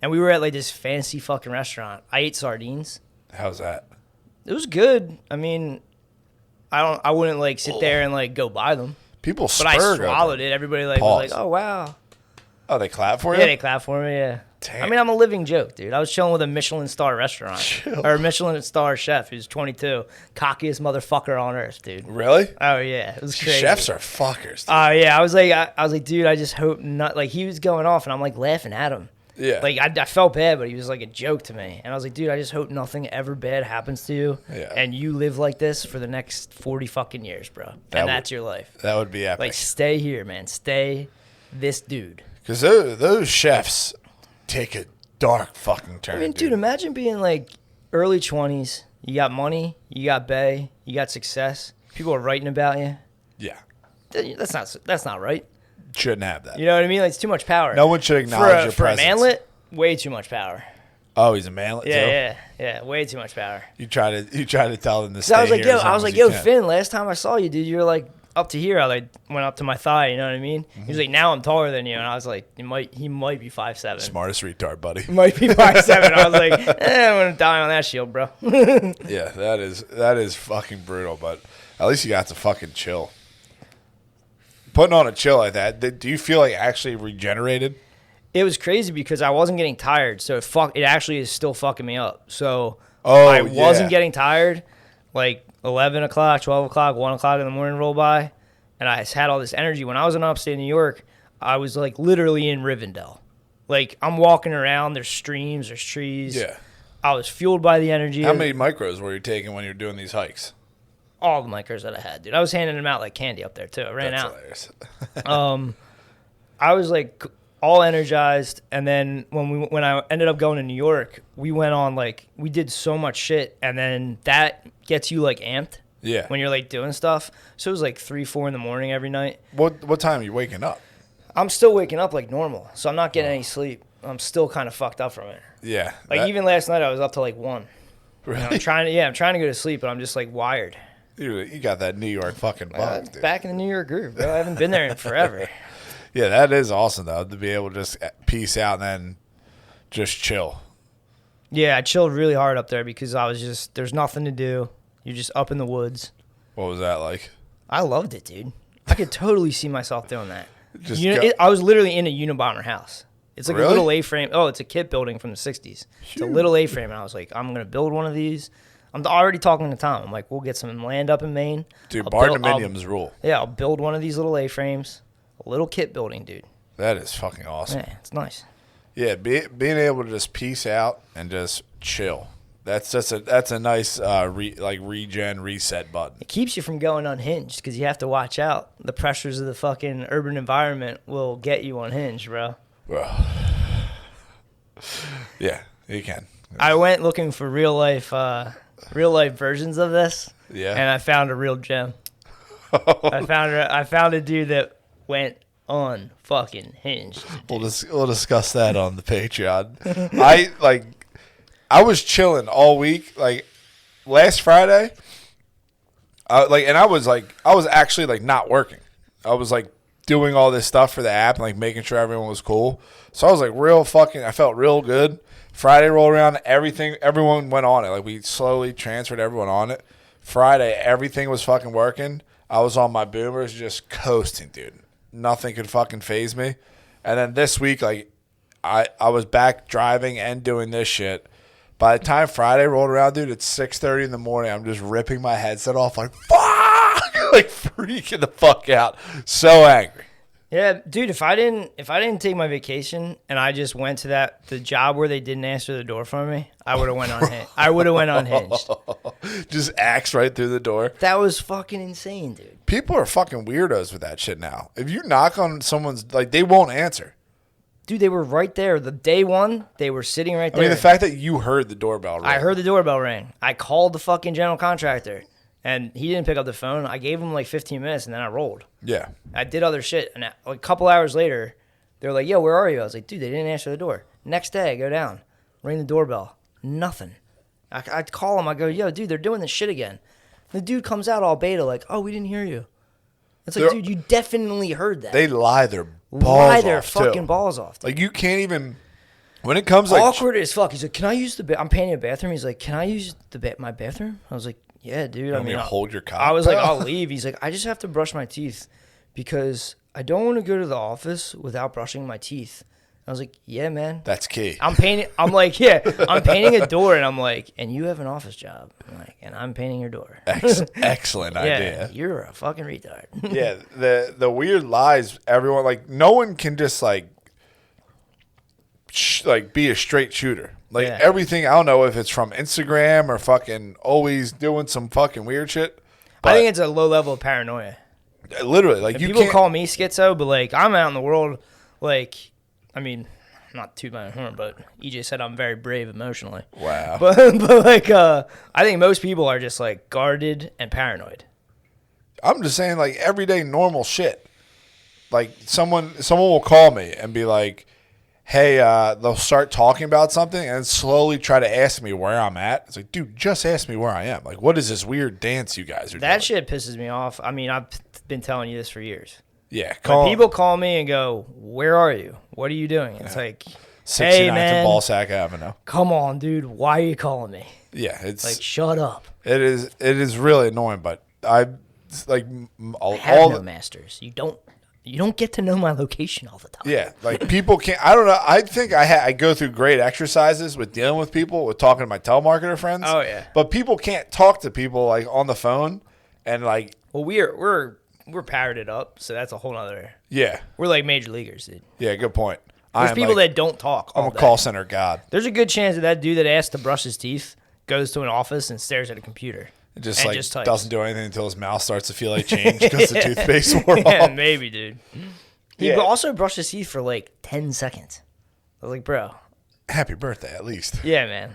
And we were at like this fancy fucking restaurant. I ate sardines. How's that? It was good. I mean, I wouldn't like sit there and like go buy them. People but I swallowed it. Everybody like was like, oh wow. Oh, they clap for you? Yeah, they clap for me. Yeah. Damn. I mean, I'm a living joke, dude. I was chilling with a Michelin star restaurant or a Michelin star chef who's 22, cockiest motherfucker on earth, dude. Really? Oh yeah, it was crazy. Chefs are fuckers. Oh yeah, I was like, dude, I just hope not. Like he was going off, and I'm like laughing at him. Yeah. Like I felt bad, but he was like a joke to me, and I was like, dude, I just hope nothing ever bad happens to you, and you live like this for the next 40 fucking years, bro. That's your life. That would be epic. Like stay here, man. Stay this dude. Because those chefs take a dark fucking turn. I mean, dude, imagine being like early 20s. You got money, you got bae, you got success. People are writing about you. Yeah. That's not right. Shouldn't have that. You know what I mean? Like, it's too much power. No one should acknowledge your presence. For a manlet, way too much power. Oh, he's a manlet too? Yeah, way too much power. You try to tell them to stay I was like, here I was like, yo, Finn, last time I saw you, dude, you were like up to here. I like went up to my thigh, you know what I mean? He was like, now I'm taller than you, and I was like, he might be 5'7". Smartest retard, buddy. He might be 5'7". I was like, I'm gonna die on that shield, bro. Yeah, that is fucking brutal, but at least you got to fucking chill. Putting on a chill like that, do you feel like actually regenerated? It was crazy because I wasn't getting tired, so it actually is still fucking me up. So I wasn't getting tired, like 11 o'clock, 12 o'clock, 1 o'clock in the morning roll by, and I had all this energy. When I was in upstate New York, I was like literally in Rivendell. Like I'm walking around, there's streams, there's trees. Yeah. I was fueled by the energy. How many micros were you taking when you were doing these hikes? All the micros that I had, dude. I was handing them out like candy up there too. I ran out. Hilarious. I was like all energized, and then when I ended up going to New York, we went on like we did so much shit, and then that gets you like amped. Yeah. When you're like doing stuff, so it was like 3-4 in the morning every night. What time are you waking up? I'm still waking up like normal, so I'm not getting any sleep. I'm still kind of fucked up from it. Yeah. Like even last night, I was up to like 1. Really? I'm trying to go to sleep, but I'm just like wired. You got that New York fucking bug, dude. Back in the New York groove, bro. I haven't been there in forever. Yeah, that is awesome though, to be able to just peace out and then just chill. Yeah, I chilled really hard up there because I was just there's nothing to do. You're just up in the woods. What was that like? I loved it, dude. I could totally see myself doing that. Just I was literally in a Unabomber house. It's like Really? a little A-frame. Oh, it's a kit building from the 60s. It's a little A-frame, and I was like, I'm going to build one of these. I'm already talking to Tom. I'm like, we'll get some land up in Maine. Dude, barndominiums rule. Yeah, I'll build one of these little A-frames. A little kit building, dude. That is fucking awesome. Yeah, it's nice. Yeah, being able to just peace out and just chill. That's a nice regen reset button. It keeps you from going unhinged because you have to watch out. The pressures of the fucking urban environment will get you unhinged, bro. Well, yeah, you can. I went looking for real life versions of this. Yeah. And I found a real gem. I found a dude that went unfucking hinged. We'll discuss that on the Patreon. I was chilling all week. Like last Friday, I was actually not working. I was doing all this stuff for the app and making sure everyone was cool. So I was I felt real good. Friday rolled around, everyone went on it. We slowly transferred everyone on it. Friday, everything was fucking working. I was on my boomers just coasting, dude. Nothing could fucking phase me. And then this week, I was back driving and doing this shit. By the time Friday rolled around, dude, it's 6:30 in the morning. I'm just ripping my headset off fuck! Freaking the fuck out. So angry. Yeah, dude, if I didn't take my vacation and I just went to the job where they didn't answer the door for me, I would have went unhinged. I would have went unhinged. Just axed right through the door. That was fucking insane, dude. People are fucking weirdos with that shit now. If you knock on someone's, they won't answer. Dude, they were right there. The day one, they were sitting right there. I mean, the fact that you heard the doorbell ring. I heard the doorbell ring. I called the fucking general contractor. And he didn't pick up the phone. I gave him 15 minutes, and then I rolled. Yeah. I did other shit. And a couple hours later, they were like, yo, where are you? I was like, dude, they didn't answer the door. Next day, I go down, ring the doorbell. Nothing. I call him. I go, yo, dude, they're doing this shit again. The dude comes out all beta oh, we didn't hear you. It's like, dude, you definitely heard that. They lie their balls off, fucking balls off. Dude. You can't even... When it comes awkward as fuck. He's like, can I use I'm painting a bathroom. He's like, can I use my bathroom? I was like, yeah, dude. I mean, hold your cock. I was like, I'll leave. He's like, I just have to brush my teeth because I don't want to go to the office without brushing my teeth. I was like, yeah, man. That's key. I'm painting a door, and I'm like, and you have an office job. I'm like, and I'm painting your door. Excellent idea. You're a fucking retard. Yeah, the weird lies, everyone, no one can just, be a straight shooter. Everything, I don't know if it's from Instagram or fucking always doing some fucking weird shit. I think it's a low level of paranoia. Literally, people call me schizo, but I'm out in the world. I mean, not too my horn, but EJ said I'm very brave emotionally. Wow. But I think most people are just guarded and paranoid. I'm just saying everyday normal shit. Someone will call me and be like, hey, they'll start talking about something and slowly try to ask me where I'm at. It's like, dude, just ask me where I am. What is this weird dance you guys are doing? That shit pisses me off. I mean, I've been telling you this for years. Yeah. When people call me and go, where are you? What are you doing? It's like, 69th hey, man, and Ballsack Avenue. Come on, dude. Why are you calling me? Yeah. It's shut up. It is really annoying, but I have no masters. You don't get to know my location all the time. Yeah, people can't. I don't know. I think I go through great exercises with dealing with people, with talking to my telemarketer friends. Oh yeah. But people can't talk to people on the phone, and Well, we're parroted up, so that's a whole nother. Yeah. We're major leaguers, dude. Yeah, good point. There's people that don't talk. I'm a call center god. There's a good chance that dude that asked to brush his teeth goes to an office and stares at a computer. It just doesn't do anything until his mouth starts to feel like change because the toothpaste wore off. Yeah, maybe, dude. He also brushed his teeth for 10 seconds. I was like, bro. Happy birthday, at least. Yeah, man.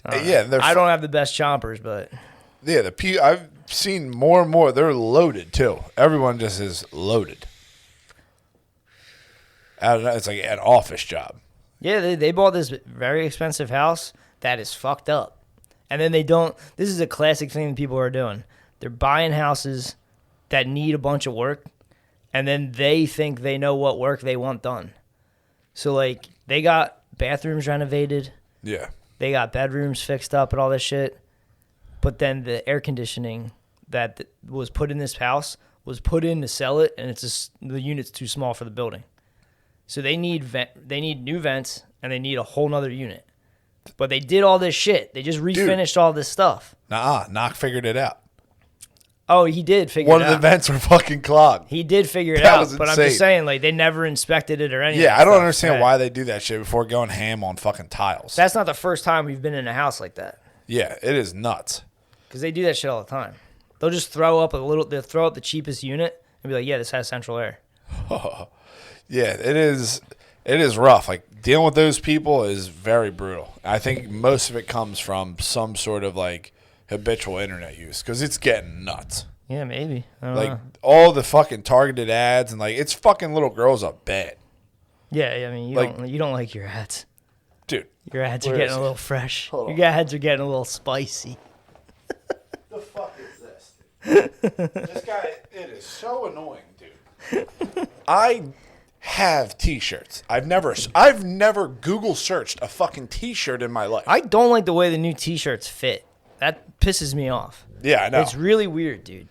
I don't have the best chompers, but. Yeah, I've seen more and more. They're loaded, too. Everyone just is loaded. I don't know. It's like an office job. Yeah, they bought this very expensive house that is fucked up. And then they don't. This is a classic thing that people are doing. They're buying houses that need a bunch of work, and then they think they know what work they want done. So, they got bathrooms renovated. Yeah. They got bedrooms fixed up and all this shit. But then the air conditioning that was put in this house was put in to sell it, and the unit's too small for the building. So they need new vents, and they need a whole nother unit. But they did all this shit. They just refinished all this stuff. Knock figured it out. Oh, he did figure One it of the out. vents were fucking clogged. He did figure it That out, was but I'm insane. just saying, like, they never inspected it or anything. Yeah, I don't So, understand right. why they do that shit before going ham on fucking tiles. That's not the first time we've been in a house like that. Yeah, it is nuts. Because they do that shit all the time. They'll just throw up they'll throw up the cheapest unit and be like, yeah, this has central air. Yeah, it is. It is rough. Like dealing with those people is very brutal. I think most of it comes from some sort of like habitual internet use because it's getting nuts. Yeah, maybe. I don't Like know. all the fucking targeted ads and like it's fucking little girls up bad. Yeah, I mean, you don't like your ads. Dude. Your ads are where getting is a it? little fresh. Hold on. Your ads are getting a little spicy. The fuck is this? This guy, it is so annoying, dude. I have T-shirts. I've never Google searched a fucking T-shirt in my life. I don't like the way the new T-shirts fit. That pisses me off. Yeah, I know. It's really weird, dude.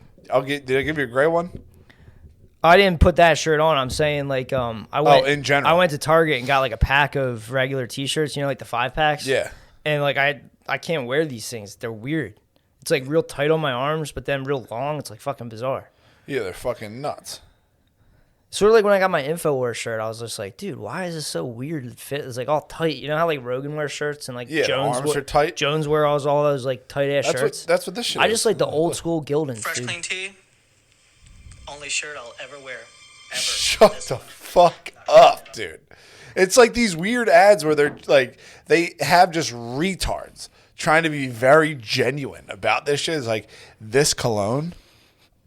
Did I give you a gray one? I didn't put that shirt on. I'm saying like I went in general. I went to Target and got like a pack of regular T-shirts, you know, like the 5-packs. Yeah. And like I can't wear these things. They're weird. It's like real tight on my arms, but then real long. It's like fucking bizarre. Yeah, they're fucking nuts. Sort of like when I got my InfoWars shirt, I was just like, dude, why is this so weird? It fit. It's like all tight. You know how like Rogan wears shirts and like Yeah, the Jones arms are tight. Jones wear all those like tight ass shirts. That's what this shit I is. just like the old school Gildans, Fresh dude. clean tee. Only shirt I'll ever wear. Ever. Shut the fuck up, dude. It's like these weird ads where they're like, they have just retards trying to be very genuine about this shit. It's like, this cologne,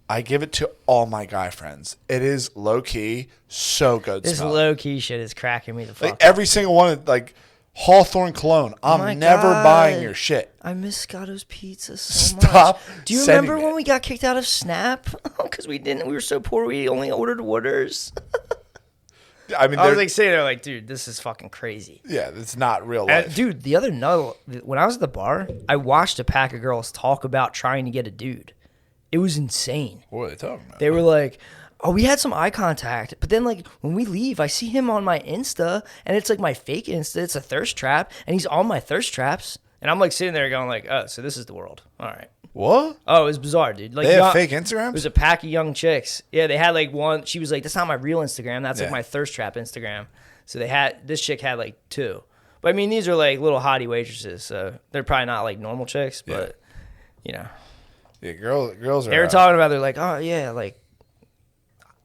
I give it to all my guy friends. It is low key, so good. This smelling. low key shit is cracking me the fuck Like up. every single one, like Hawthorne cologne. Oh I'm my never God. buying your shit. I miss Scotto's Pizza so Stop much. Do you sending remember me when it. we got kicked out of Snap? Because we were so poor, we only ordered waters. I mean, I was they're- like sitting there like, dude, this is fucking crazy. yeah, it's not real And, life. dude, the other night, when I was at the bar, I watched a pack of girls talk about trying to get a dude. It was insane. What are they talking about? They were like, oh, we had some eye contact, but then like when we leave, I see him on my Insta, and it's like my fake Insta. It's a thirst trap, and he's on my thirst traps, and I'm like sitting there going like, oh, so this is the world. All right. What? Oh, it was bizarre, dude. Like They have young- fake Instagrams? It was a pack of young chicks. Yeah, they had like one. She was like, that's not my real Instagram. That's Yeah. like my thirst trap Instagram. So this chick had like 2. But I mean, these are like little hottie waitresses, so they're probably not like normal chicks, but you know. Yeah, girls are. They were talking about, they're like, oh yeah, like,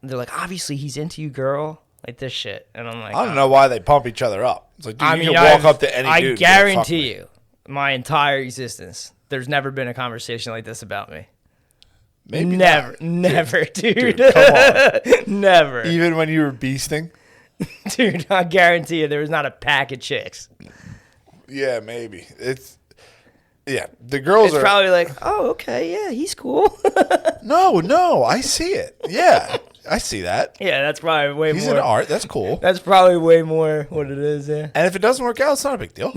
they're like, obviously he's into you, girl, like this shit, and I'm like, I don't know why they pump each other up. It's like, dude, I you mean, can walk up to any I dude. and be like, "Fuck guarantee me." you, my entire existence, there's never been a conversation like this about me. Maybe never, not. never, dude. Dude, come on. Never. Even when you were beasting. Dude, I guarantee you, there was not a pack of chicks. Yeah, maybe yeah. The girls It's are probably like, oh, okay, yeah, he's cool. No, I see it. Yeah, I see that. Yeah, that's probably way He's more. in art. That's cool. That's probably way more what it is. Yeah. And if it doesn't work out, it's not a big deal.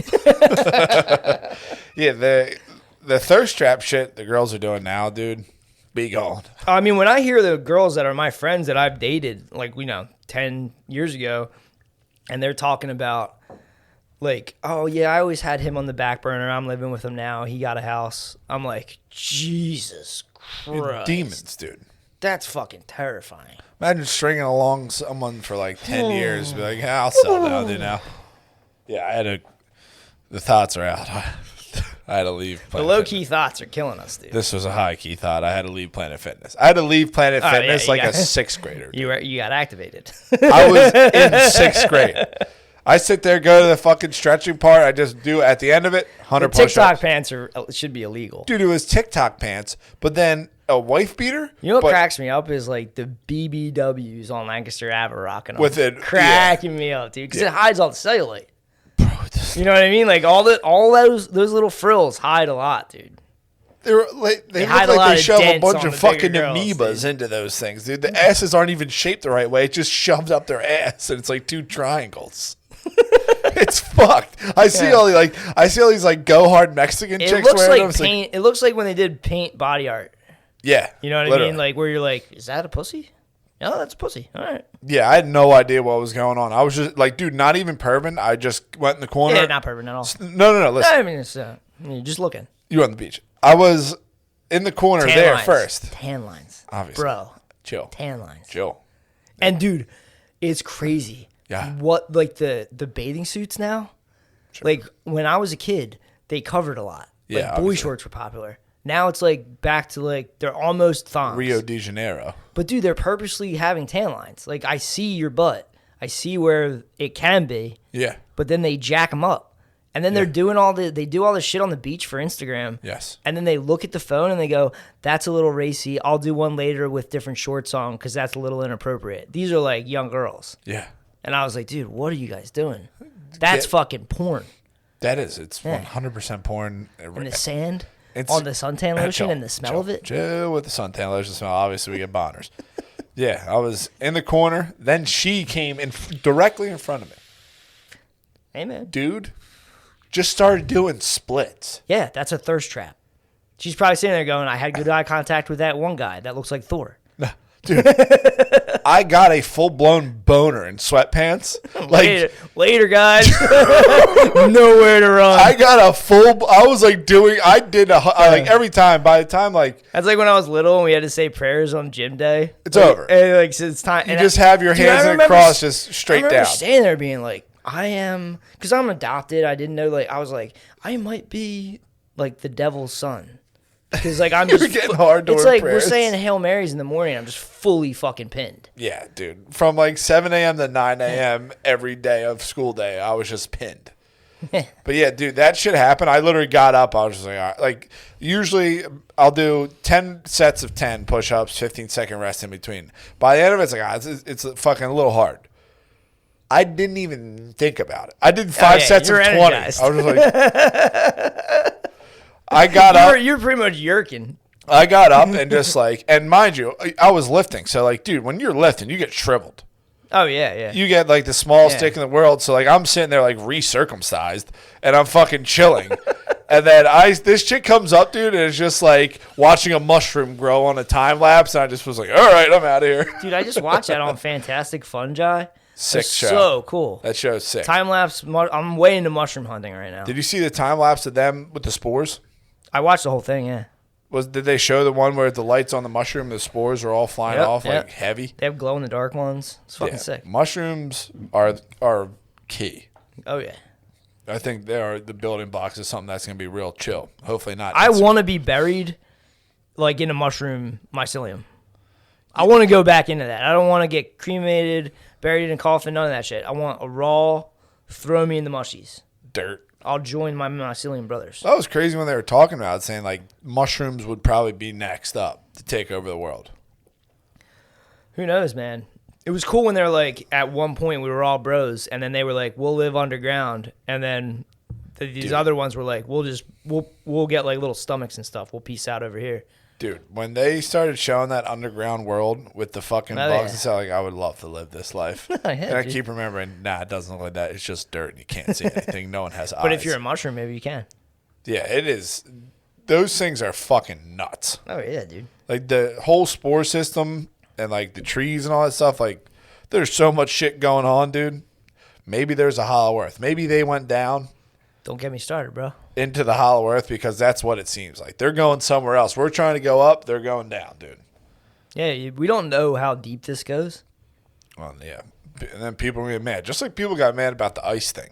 Yeah, the thirst trap shit the girls are doing now, dude. Be gone. I mean, when I hear the girls that are my friends that I've dated, like, 10 years ago, and they're talking about, like, oh, yeah, I always had him on the back burner. I'm living with him now. He got a house. I'm like, Jesus You're Christ. demons, dude. That's fucking terrifying. Imagine stringing along someone for like 10 years. Be like, yeah, I'll settle down, dude, now. Yeah, the thoughts are out. I had to leave. The low-key thoughts are killing us, dude. This was a high-key thought. I had to leave Planet Fitness. I had to leave Planet Oh, yeah, Fitness you like got- a 6th grader. You got activated. I was in 6th grade. I sit there, go to the fucking stretching part. I just do at the end of it, 100 The TikTok push-ups. pants should be illegal. Dude, it was TikTok pants, but then a wife beater. You know what but cracks me up is like the BBWs on Lancaster Ave are rocking them. With it- cracking me up, dude, because Yeah. it hides all the cellulite. You know what I mean? Like all those little frills hide a lot, dude. They look hide a lot like they of shove a dents bunch on of the bigger fucking girls, amoebas into those things, dude. The asses aren't even shaped the right way. It just shoved up their ass, and it's like 2 triangles. It's fucked. I see all these like go hard Mexican It chicks looks wearing like them. It's paint. It looks like when they did paint body art. Yeah, You know what I literally. mean? Like where you're like, is that a pussy? No, that's a pussy. All right. Yeah, I had no idea what was going on. I was just like, dude, not even perving. I just went in the corner. Yeah, not pervert at all. No. Listen, I mean, it's you're just looking. you were on the beach. I was in the corner Tan there lines. first. Tan lines. Obviously. Bro. Chill. Tan lines. Chill. And dude, it's crazy. Yeah. What like the bathing suits now? Sure. Like when I was a kid, they covered a lot. Yeah, Like boy obviously. shorts were popular. Now it's like back to like they're almost thongs. Rio de Janeiro. But dude, they're purposely having tan lines. Like I see your butt. I see where it can be. Yeah. But then they jack them up. And then they're doing they do all this shit on the beach for Instagram. Yes. And then they look at the phone and they go, that's a little racy. I'll do one later with different shorts on because that's a little inappropriate. These are like young girls. Yeah. And I was like, dude, what are you guys doing? That's fucking porn. That is. It's 100% porn. In the sand, It's, on the suntan lotion, and the smell of it. Chill with the suntan lotion smell. Obviously, we get boners. Yeah, I was in the corner. Then she came in directly in front of me. Hey, man. Dude, just started doing splits. Yeah, that's a thirst trap. She's probably sitting there going, I had good eye contact with that one guy. That looks like Thor. Dude, I got a full-blown boner in sweatpants. Like later guys. Nowhere to run. I got I was like like every time, by the time like. That's like when I was little and we had to say prayers on gym day. It's over. And like, so it's time. You just have your hands in a cross just straight down. I remember standing there being like, because I'm adopted. I didn't know, I was like, I might be like the devil's son. Because like I'm just getting hard door it's like prayers. we're saying Hail Marys in the morning. I'm just fully fucking pinned. Yeah, dude. From like 7 a.m. to 9 a.m. every day of school day, I was just pinned. But yeah, dude, that shit happened. I literally got up. I was just like, all right. Like usually I'll do 10 sets of 10 push-ups, 15-second rest in between. By the end of it, it's like, it's fucking a little hard. I didn't even think about it. I did 5 sets of 20. Energized. I was just like... I got up. You're pretty much yerking. I got up and just like, and mind you, I was lifting. So like, dude, when you're lifting, you get shriveled. Oh, yeah, yeah. You get like the smallest stick in the world. So like, I'm sitting there like recircumcised and I'm fucking chilling. And then this chick comes up, dude, and it's just like watching a mushroom grow on a time lapse. And I just was like, all right, I'm out of here. Dude, I just watched that on Fantastic Fungi. Sick show. So cool. That show's sick. Time lapse. I'm way into mushroom hunting right now. Did you see the time lapse of them with the spores? I watched the whole thing, yeah. Did they show the one where the lights on the mushroom, the spores are all flying off like heavy? They have glow in the dark ones. It's fucking sick. Mushrooms are key. Oh yeah. I think they are the building blocks of something that's gonna be real chill. Hopefully not. I want to be buried like in a mushroom mycelium. I want to go back into that. I don't want to get cremated, buried in a coffin, none of that shit. I want a raw, throw me in the mushies. Dirt. I'll join my mycelium brothers. That was crazy when they were talking about it, saying like mushrooms would probably be next up to take over the world. Who knows, man? It was cool when they were like, at one point we were all bros, and then they were like, we'll live underground, and then these other ones were like, we'll get like little stomachs and stuff. We'll peace out over here. Dude, when they started showing that underground world with the fucking bugs and stuff, like, I would love to live this life. And I keep remembering, nah, it doesn't look like that. It's just dirt and you can't see anything. No one has eyes. But if you're a mushroom, maybe you can. Yeah, it is. Those things are fucking nuts. Oh, yeah, dude. Like the whole spore system and like the trees and all that stuff, like there's so much shit going on, dude. Maybe there's a hollow earth. Maybe they went down. Don't get me started, bro. Into the hollow earth because that's what it seems like. They're going somewhere else. We're trying to go up. They're going down, dude. Yeah, we don't know how deep this goes. Well, yeah. And then people are going to get mad. Just like people got mad about the ice thing.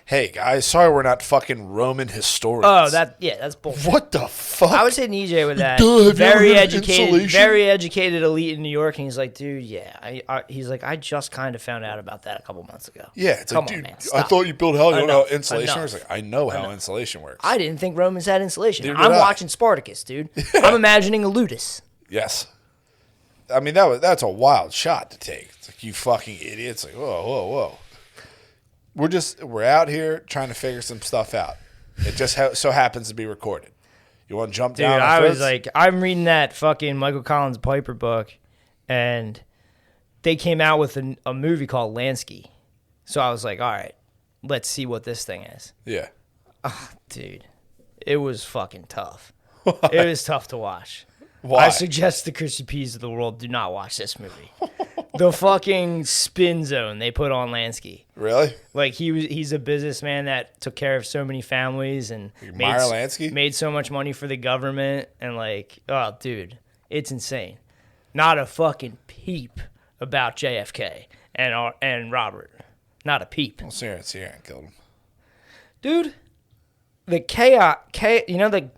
Hey, guys, sorry we're not fucking Roman historians. Oh, that's bullshit. What the fuck? I was hitting EJ with that. Duh, very educated elite in New York, and he's like, dude, yeah. He's like, I just kind of found out about that a couple months ago. Yeah, it's Come like, on, dude, man, I thought you built hell. You don't know how insulation Enough. works? Like, I know how insulation works. I didn't think Romans had insulation. Dude, I'm watching Spartacus, dude. I'm imagining a ludus. Yes. I mean, that's a wild shot to take. It's like, you fucking idiots. Like, whoa. We're out here trying to figure some stuff out. It just so happens to be recorded. You want to jump down? Dude, I was like, I'm reading that fucking Michael Collins Piper book, and they came out with a movie called Lansky. So I was like, all right, let's see what this thing is. Yeah. Oh, dude, it was fucking tough. Why? It was tough to watch. Why? I suggest the Chrissy P's of the world do not watch this movie. the fucking spin zone they put on Lansky. Really? Like he's a businessman that took care of so many families and Meyer Lansky made so much money for the government and like, oh dude, it's insane. Not a fucking peep about JFK and Robert. Not a peep. Well, Sierra killed him. Dude, the chaos, you know the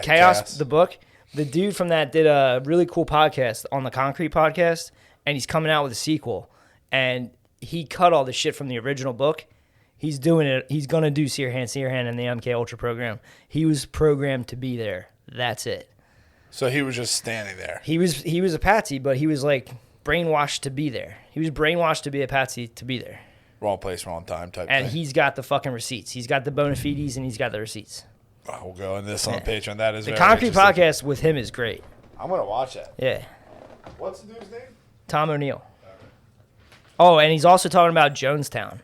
chaos, the book. The dude from that did a really cool podcast on the Concrete podcast, and he's coming out with a sequel. And he cut all the shit from the original book. He's doing it. He's gonna do Sirhan in the MK Ultra program. He was programmed to be there. That's it. So he was just standing there. He was a patsy, but he was like brainwashed to be there. He was brainwashed to be a patsy to be there. Wrong place, wrong time type and thing. He's got the fucking receipts. He's got the bona fides and he's got the receipts. Oh, we'll go in this on Patreon. That is the very Concrete podcast with him is great. I'm gonna watch that. Yeah. What's the dude's name? Tom O'Neill. Okay. Oh, and he's also talking about Jonestown.